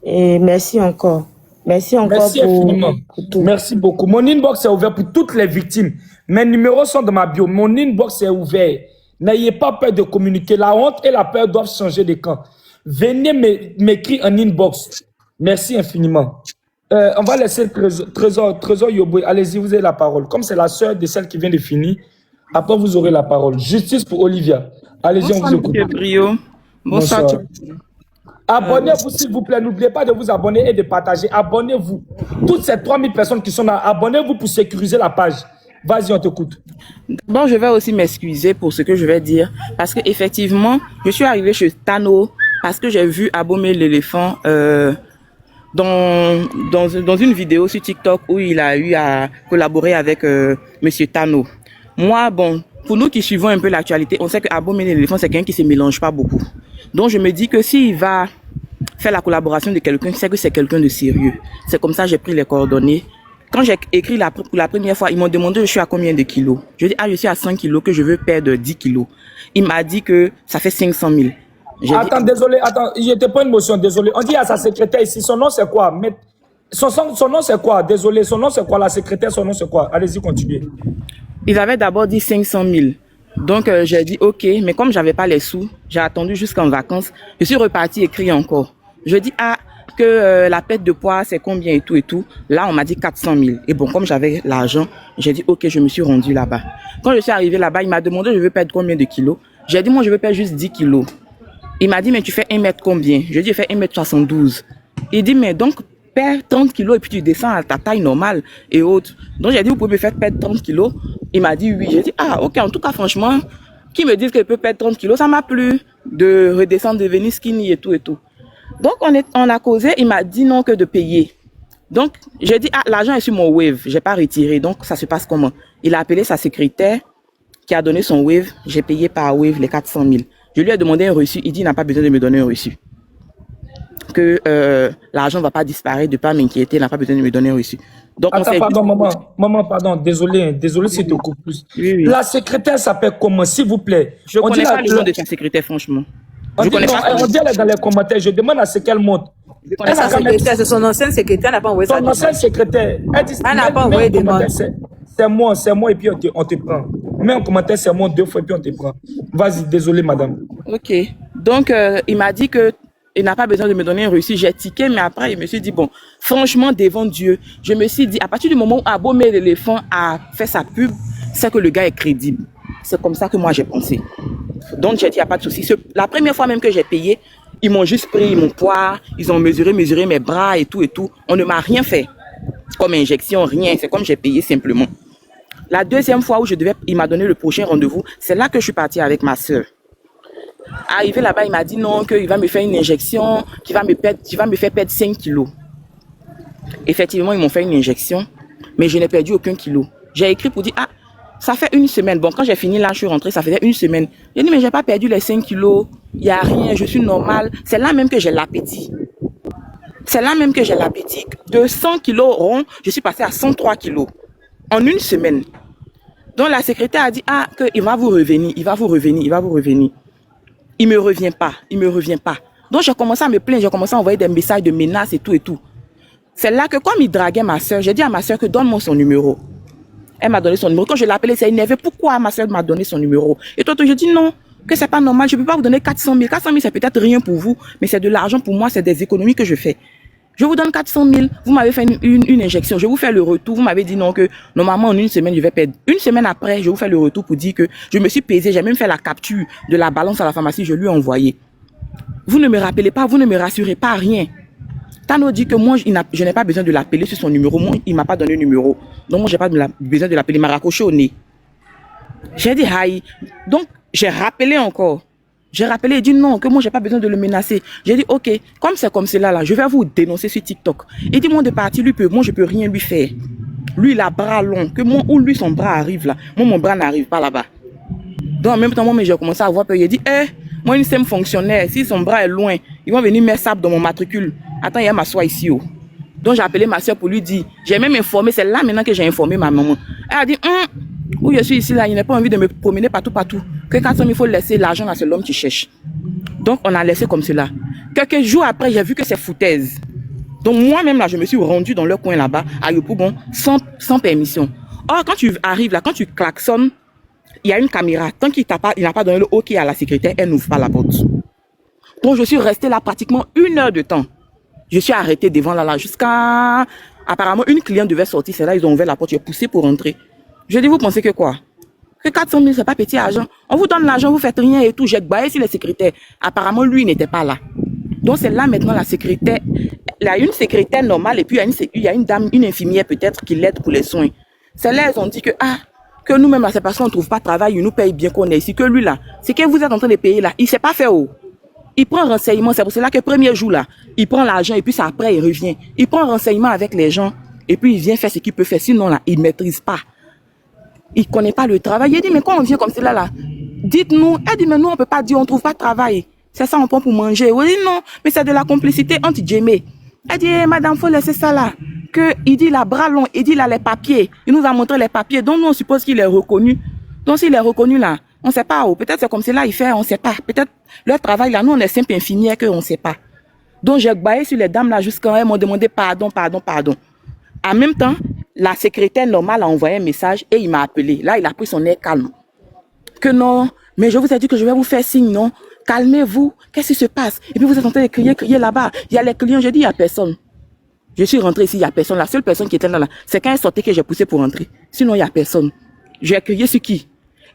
Et merci encore. Merci encore infiniment. pour tout. Merci beaucoup. Mon inbox est ouvert pour toutes les victimes. Mes numéros sont dans ma bio. Mon inbox est ouvert. N'ayez pas peur de communiquer. La honte et la peur doivent changer de camp. Venez m'écrire en inbox. Merci infiniment. On va laisser Trésor Yoboué. Allez-y, vous avez la parole. Comme c'est la sœur de celle qui vient de finir, après vous aurez la parole. Justice pour Olivia. Allez-y, on vous écoute. Brio. Bonsoir. Abonnez-vous s'il vous plaît. N'oubliez pas de vous abonner et de partager. Abonnez-vous. Toutes ces 3000 personnes qui sont là, abonnez-vous pour sécuriser la page. Vas-y, on t'écoute. Bon, je vais aussi m'excuser pour ce que je vais dire. Parce que effectivement, je suis arrivée chez Tano parce que j'ai vu Abomey l'éléphant dans une vidéo sur TikTok où il a eu à collaborer avec Monsieur Tano. Moi, bon, pour nous qui suivons un peu l'actualité, on sait que Abomey l'éléphant, c'est quelqu'un qui se mélange pas beaucoup. Donc, je me dis que s'il va faire la collaboration de quelqu'un, c'est que c'est quelqu'un de sérieux. C'est comme ça que j'ai pris les coordonnées. Quand j'ai écrit pour la première fois, ils m'ont demandé je suis à combien de kilos. Je dis je suis à 5 kilos, que je veux perdre 10 kilos. Il m'a dit que ça fait 500 000. Attends, désolé, je te prends une motion, désolé. On dit à sa secrétaire ici, son nom c'est quoi? Son nom c'est quoi? Désolé, son nom c'est quoi? La secrétaire, son nom c'est quoi? Allez-y, continuez. Ils avaient d'abord dit 500 000. Donc j'ai dit ok, mais comme j'avais pas les sous, j'ai attendu jusqu'en vacances. Je suis reparti écrire encore. Je dis que la perte de poids c'est combien et tout et tout. Là on m'a dit 400 000. Et bon, comme j'avais l'argent, j'ai dit ok, je me suis rendu là-bas. Quand je suis arrivé là-bas, il m'a demandé je veux perdre combien de kilos. J'ai dit moi je veux perdre juste 10 kilos. Il m'a dit mais tu fais 1 mètre combien? Je dis je fais 1m72. Il dit mais donc perds 30 kilos et puis tu descends à ta taille normale et autres. Donc j'ai dit vous pouvez me faire perdre 30 kilos. Il m'a dit oui. J'ai dit ok, en tout cas franchement, qui me dit que je peux perdre 30 kilos, ça m'a plu de redescendre, devenir skinny et tout et tout. Donc on a causé, il m'a dit non que de payer. Donc j'ai dit l'argent est sur mon Wave, j'ai pas retiré, donc ça se passe comment? Il a appelé sa secrétaire qui a donné son Wave, j'ai payé par Wave les 400 000. Je lui ai demandé un reçu, il dit il n'a pas besoin de me donner un reçu. Que l'argent va pas disparaître, de pas m'inquiéter, il n'a pas besoin de me donner un reçu. Donc maman, pardon, désolé si tu coupes plus. Oui. La secrétaire s'appelle comment, s'il vous plaît? Je connais pas le nom de ta secrétaire, franchement. On dit dans les commentaires, je demande à ce qu'elle monte. Sa secrétaire, c'est son ancienne secrétaire, elle n'a pas envoyé ça. Son ancienne secrétaire, elle n'a pas envoyé des demandes. C'est moi et puis on te prend. Mets en commentaire, c'est moi 2 fois et puis on te prend. Vas-y, désolé madame. Ok, donc il m'a dit que il n'a pas besoin de me donner un reçu. J'ai tiqué, mais après, il me suis dit, bon, franchement, devant Dieu, je me suis dit, à partir du moment où Abomey l'éléphant a fait sa pub, c'est que le gars est crédible. C'est comme ça que moi, j'ai pensé. Donc, j'ai dit, il n'y a pas de souci. La première fois même que j'ai payé, ils m'ont juste pris mon poids, ils ont mesuré mes bras et tout et tout. On ne m'a rien fait. Comme injection, rien. C'est comme j'ai payé simplement. La deuxième fois où il m'a donné le prochain rendez-vous, c'est là que je suis partie avec ma soeur. Arrivé là-bas, il m'a dit non, qu'il va me faire une injection, qu'il va me faire perdre 5 kilos. Effectivement, ils m'ont fait une injection, mais je n'ai perdu aucun kilo. J'ai écrit pour dire, ah, ça fait une semaine. Bon, quand j'ai fini là, je suis rentrée, ça faisait une semaine. J'ai dit, mais j'ai pas perdu les 5 kilos, il n'y a rien, je suis normale. C'est là même que j'ai l'appétit. C'est là même que j'ai l'appétit. De 100 kilos rond, je suis passée à 103 kilos en une semaine. Donc la secrétaire a dit, ah, qu'il va vous revenir, il va vous revenir, il va vous revenir. Il me revient pas, il me revient pas. Donc j'ai commencé à me plaindre, j'ai commencé à envoyer des messages de menaces et tout et tout. C'est là que comme il draguait ma soeur, j'ai dit à ma soeur que donne-moi son numéro. Elle m'a donné son numéro. Quand je l'ai appelé, c'est énervé. Pourquoi ma soeur m'a donné son numéro? Et toi, je dis non, que c'est pas normal. Je peux pas vous donner 400 000. 400 000, c'est peut-être rien pour vous, mais c'est de l'argent pour moi, c'est des économies que je fais. Je vous donne 400 000. Vous m'avez fait une injection. Je vous fais le retour. Vous m'avez dit non, que normalement en une semaine, je vais perdre. Une semaine après, je vous fais le retour pour dire que je me suis pesée. J'ai même fait la capture de la balance à la pharmacie. Je lui ai envoyé. Vous ne me rappelez pas, vous ne me rassurez pas, rien. Tano dit que moi, je n'ai pas besoin de l'appeler sur son numéro. Moi, il m'a pas donné le numéro. Donc, moi, j'ai pas besoin de l'appeler. Il m'a raccroché au nez. J'ai dit, aïe. Donc, j'ai rappelé encore. J'ai rappelé et dit non, que moi, j'ai pas besoin de le menacer. J'ai dit, ok, comme c'est comme cela, là, je vais vous dénoncer sur TikTok. Il dit, moi, de partir, moi, je peux rien lui faire. Lui, il a bras long. Que moi, où lui, son bras arrive là. Moi, mon bras n'arrive pas là-bas. Donc, en même temps, moi, j'ai commencé à avoir peur. Il dit, moi, une SEM fonctionnaire, si son bras est loin, ils vont venir mettre sable dans mon matricule. Attends, il y a m'asseoir ici. Oh. Donc, j'ai appelé ma soeur pour lui dire, j'ai même informé, c'est là maintenant que j'ai informé ma maman. Elle a dit, où je suis ici là, il n'a pas envie de me promener partout. Que quand il faut laisser l'argent à c'est l'homme qui cherche. Donc, on a laissé comme cela. Quelques jours après, j'ai vu que c'est foutaise. Donc, moi-même là, je me suis rendu dans le coin là-bas, à Yopougon, sans permission. Or, quand tu arrives là, quand tu klaxonnes, il y a une caméra. Tant qu'il n'a pas donné le OK à la secrétaire, elle n'ouvre pas la porte. Donc, je suis restée là pratiquement 1 heure de temps. Je suis arrêtée devant là jusqu'à... Apparemment, une cliente devait sortir. C'est là ils ont ouvert la porte. J'ai poussé pour rentrer. Je dis, vous pensez que quoi? Que 400 000, c'est pas petit argent. On vous donne l'argent, vous faites rien et tout. J'ai baillé sur les secrétaires. Apparemment, lui, il n'était pas là. Donc, c'est là maintenant la secrétaire. Il y a une secrétaire normale et puis il y a une dame, une infirmière peut-être qui l'aide pour les soins. C'est là ils ont dit que nous-mêmes, là, c'est parce qu'on ne trouve pas de travail, ils nous payent bien qu'on est ici. Que lui, là, c'est que vous êtes en train de payer là. Il ne sait pas faire haut. Il prend renseignement, c'est pour cela que le premier jour là, il prend l'argent et puis ça après il revient. Il prend renseignement avec les gens et puis il vient faire ce qu'il peut faire. Sinon là, il maîtrise pas. Il connaît pas le travail. Il dit mais quand on vient comme cela là, dites-nous. Elle dit mais nous on peut pas dire on trouve pas de travail. C'est ça on prend pour manger. Oui non, mais c'est de la complicité anti-Djemé. Elle dit madame faut laisser ça là. Que il dit là bras long, il dit là les papiers. Il nous a montré les papiers. Donc nous on suppose qu'il est reconnu. Donc s'il est reconnu là. On ne sait pas, peut-être c'est comme cela, il fait, on ne sait pas. Peut-être leur travail là, nous on est simple infirmière qu'on ne sait pas. Donc j'ai baillé sur les dames là jusqu'à elles m'ont demandé pardon. En même temps, la secrétaire normale a envoyé un message et il m'a appelé. Là, il a pris son air calme. Que non, mais je vous ai dit que je vais vous faire signe, non? Calmez-vous, qu'est-ce qui se passe? Et puis vous êtes en train de crier là-bas. Il y a les clients, je dis, il n'y a personne. Je suis rentrée ici, il n'y a personne. La seule personne qui était là, c'est quand elle sortait que j'ai poussé pour rentrer. Sinon, il n'y a personne. J'ai crié sur qui?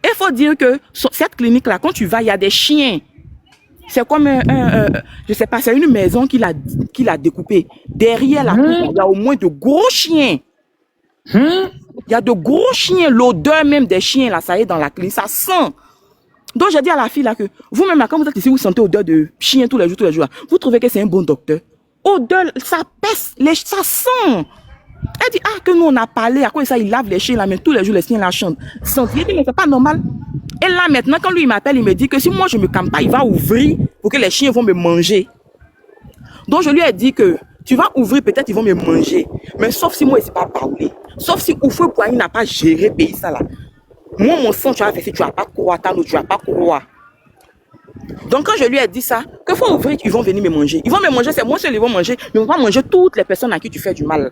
Il faut dire que cette clinique-là, quand tu vas, il y a des chiens. C'est comme je sais pas, c'est une maison qu'il a découpée. Derrière la clinique, il y a au moins de gros chiens. Il y a de gros chiens. L'odeur même des chiens, là, ça y est dans la clinique, ça sent. Donc, j'ai dit à la fille, là, que vous-même, là, quand vous êtes ici, vous sentez odeur de chien tous les jours, là. Vous trouvez que c'est un bon docteur? Odeur, ça pèse, ça sent. Elle dit, que nous on a parlé, à quoi ça, il lave les chiens là, mais tous les jours les chiens la chantent. Il dit, mais c'est pas normal. Et là maintenant, quand lui il m'appelle, il me dit que si moi je me calme pas, il va ouvrir pour que les chiens vont me manger. Donc je lui ai dit que tu vas ouvrir, peut-être ils vont me manger. Mais sauf si moi il ne sait pas parler. Sauf si Oufoué Boigny n'a pas géré pays ça là. Moi mon sang, tu vas faire, tu vas pas croire, tu vas pas croire. Donc quand je lui ai dit ça, qu'il faut ouvrir, ils vont venir me manger. Ils vont me manger, c'est moi seul, ils vont manger, mais ils vont pas manger toutes les personnes à qui tu fais du mal.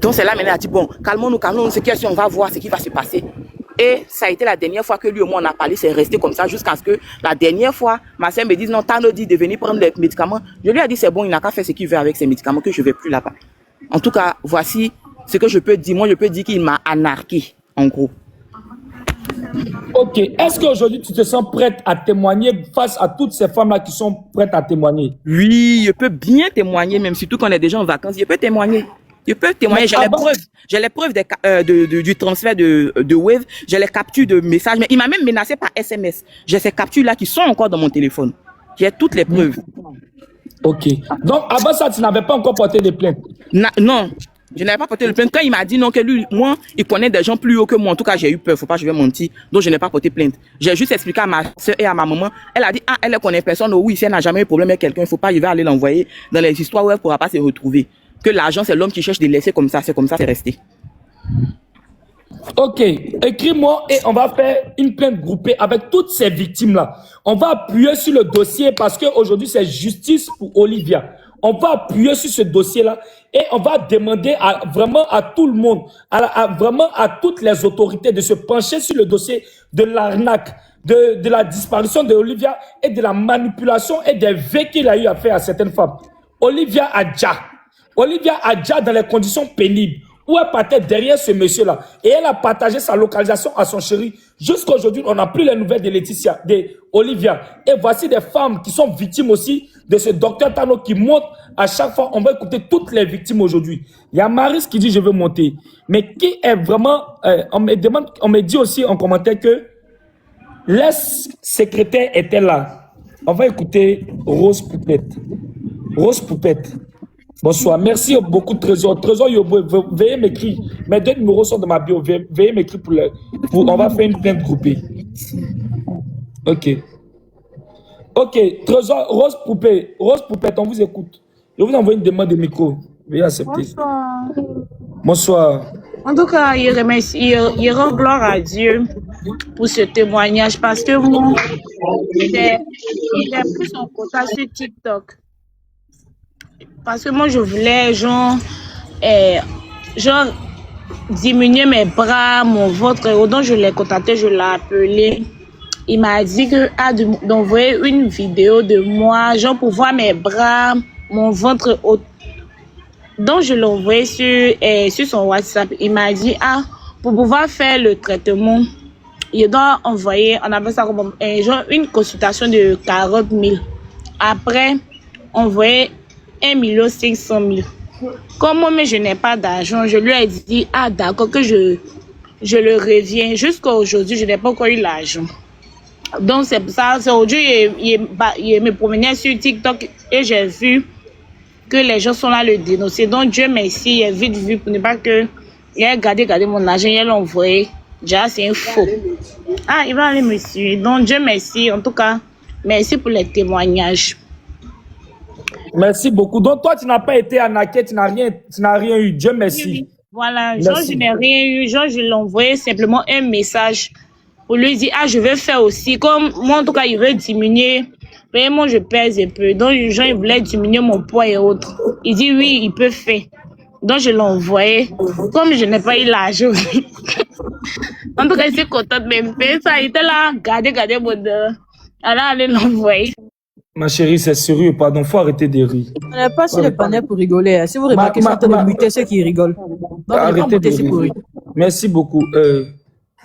Donc c'est là maintenant, elle a dit, bon, calmons-nous, c'est question, on va voir ce qui va se passer. Et ça a été la dernière fois que lui et moi on a parlé, c'est resté comme ça jusqu'à ce que la dernière fois, ma soeur me dise, non, Tano dit de venir prendre les médicaments. Je lui ai dit, c'est bon, il n'a qu'à faire ce qu'il veut avec ses médicaments, que je ne vais plus là-bas. En tout cas, voici ce que je peux dire. Moi, je peux dire qu'il m'a anarqué, en gros. Ok, est-ce qu'aujourd'hui tu te sens prête à témoigner face à toutes ces femmes-là qui sont prêtes à témoigner? Oui, je peux bien témoigner, même surtout qu'on est déjà en vacances, je peux témoigner. Je peux témoigner, j'ai les preuves du transfert de Wave, j'ai les captures de messages, mais il m'a même menacé par SMS. J'ai ces captures-là qui sont encore dans mon téléphone. J'ai toutes les preuves. Ok. Donc, avant ça, tu n'avais pas encore porté de plainte? Non, je n'avais pas porté de plainte. Quand il m'a dit non, que lui, moi, il connaît des gens plus hauts que moi. En tout cas, j'ai eu peur, faut pas que je vais mentir. Donc, je n'ai pas porté plainte. J'ai juste expliqué à ma soeur et à ma maman. Elle a dit, ah, elle ne connaît personne. Oh, oui, si elle n'a jamais eu de problème avec quelqu'un, il ne faut pas, il va aller l'envoyer dans les histoires où elle ne pourra pas se retrouver. Que l'argent, c'est l'homme qui cherche de laisser comme ça, c'est resté. Ok, écris-moi et on va faire une plainte groupée avec toutes ces victimes-là. On va appuyer sur le dossier parce qu'aujourd'hui, c'est justice pour Olivia. On va appuyer sur ce dossier-là et on va demander vraiment à tout le monde, vraiment à toutes les autorités de se pencher sur le dossier de l'arnaque, de la disparition de Olivia et de la manipulation et des vœux qu'il a eu à faire à certaines femmes. Olivia Adja dans les conditions pénibles, où elle partait derrière ce monsieur-là. Et elle a partagé sa localisation à son chéri. Jusqu'à aujourd'hui, on n'a plus les nouvelles de Laetitia, de Olivia. Et voici des femmes qui sont victimes aussi de ce docteur Tano qui monte à chaque fois. On va écouter toutes les victimes aujourd'hui. Il y a Maris qui dit je veux monter. Mais qui est vraiment... on me dit aussi en commentaire que l'ex-secrétaire était là. On va écouter Rose Poupette. Rose Poupette. Bonsoir, merci beaucoup Trésor. Trésor, veuillez m'écrire. Mes 2 numéros sont dans ma bio. Veuillez m'écrire on va faire une plainte groupée. Ok. Ok, Trésor, Rose Poupette, on vous écoute. Je vous envoie une demande de micro. Veuillez accepter. Bonsoir. Bonsoir. En tout cas, il rend gloire à Dieu pour ce témoignage parce que moi, j'ai pris son quota sur TikTok. Parce que moi, je voulais, genre diminuer mes bras, mon ventre. Donc, je l'ai contacté, je l'ai appelé. Il m'a dit d'envoyer une vidéo de moi, genre pour voir mes bras, mon ventre haut. Donc, je l'ai envoyé sur son WhatsApp. Il m'a dit, pour pouvoir faire le traitement, il doit envoyer, on appelle ça comme genre une consultation de 40 000. Après, envoyer 1 500 000. Comme moi, mais je n'ai pas d'argent, je lui ai dit, d'accord, que je le reviens. Jusqu'à aujourd'hui, je n'ai pas encore eu l'argent. Donc, c'est pour ça, aujourd'hui, il me promenait sur TikTok et j'ai vu que les gens sont là le dénoncer. Donc, Dieu merci, il est vite vu pour ne pas que il a gardé mon argent, il l'a envoyé. Déjà, c'est un faux. Il va aller me suivre. Donc, Dieu merci. En tout cas, merci pour les témoignages. Merci beaucoup. Donc, toi, tu n'as pas été arnaqué, tu n'as rien eu. Dieu merci. Voilà, merci. Genre, je n'ai rien eu. Genre, je l'ai envoyé simplement un message pour lui dire, je veux faire aussi. Comme moi, en tout cas, il veut diminuer. Vraiment, je pèse un peu. Donc, les gens, ils voulaient diminuer mon poids et autres. Il dit, oui, il peut faire. Donc, je l'ai envoyé. Comme je n'ai pas eu l'argent. En tout cas, je suis contente de me faire ça. Il était là, regardez mon deux. Alors, allez l'envoyer. Ma chérie, c'est sérieux, pardon, faut arrêter de rire. On n'est pas sur le panel pour rigoler. Si vous remarquez, c'est en train de muter ceux qui rigolent. Donc, arrêtez de rire. Merci beaucoup.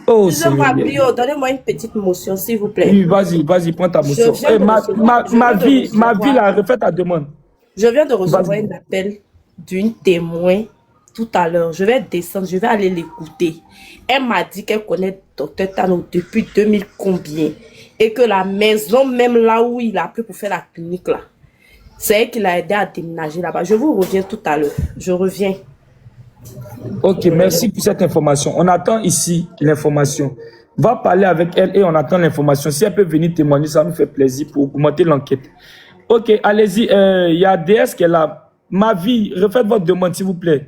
Donnez-moi une petite motion, s'il vous plaît. Oui, vas-y, prends ta motion. Ma vie, là, refais ta demande. Je viens de recevoir un appel d'une témoin tout à l'heure. Je vais descendre, je vais aller l'écouter. Elle m'a dit qu'elle connaît Dr Tano depuis 2000 combien. Et que la maison, même là où il a pris pour faire la clinique, là, c'est elle qui l'a aidé à déménager là-bas. Je vous reviens tout à l'heure. Je reviens. Ok, merci pour cette information. On attend ici l'information. Va parler avec elle et on attend l'information. Si elle peut venir témoigner, ça nous fait plaisir pour augmenter l'enquête. Ok, allez-y. Il y a DS qui est là. Ma vie, refaites votre demande, s'il vous plaît.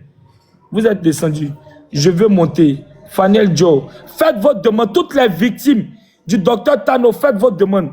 Vous êtes descendu. Je veux monter. Fanel Joe. Faites votre demande. Toutes les victimes du docteur Tano, faites votre demande.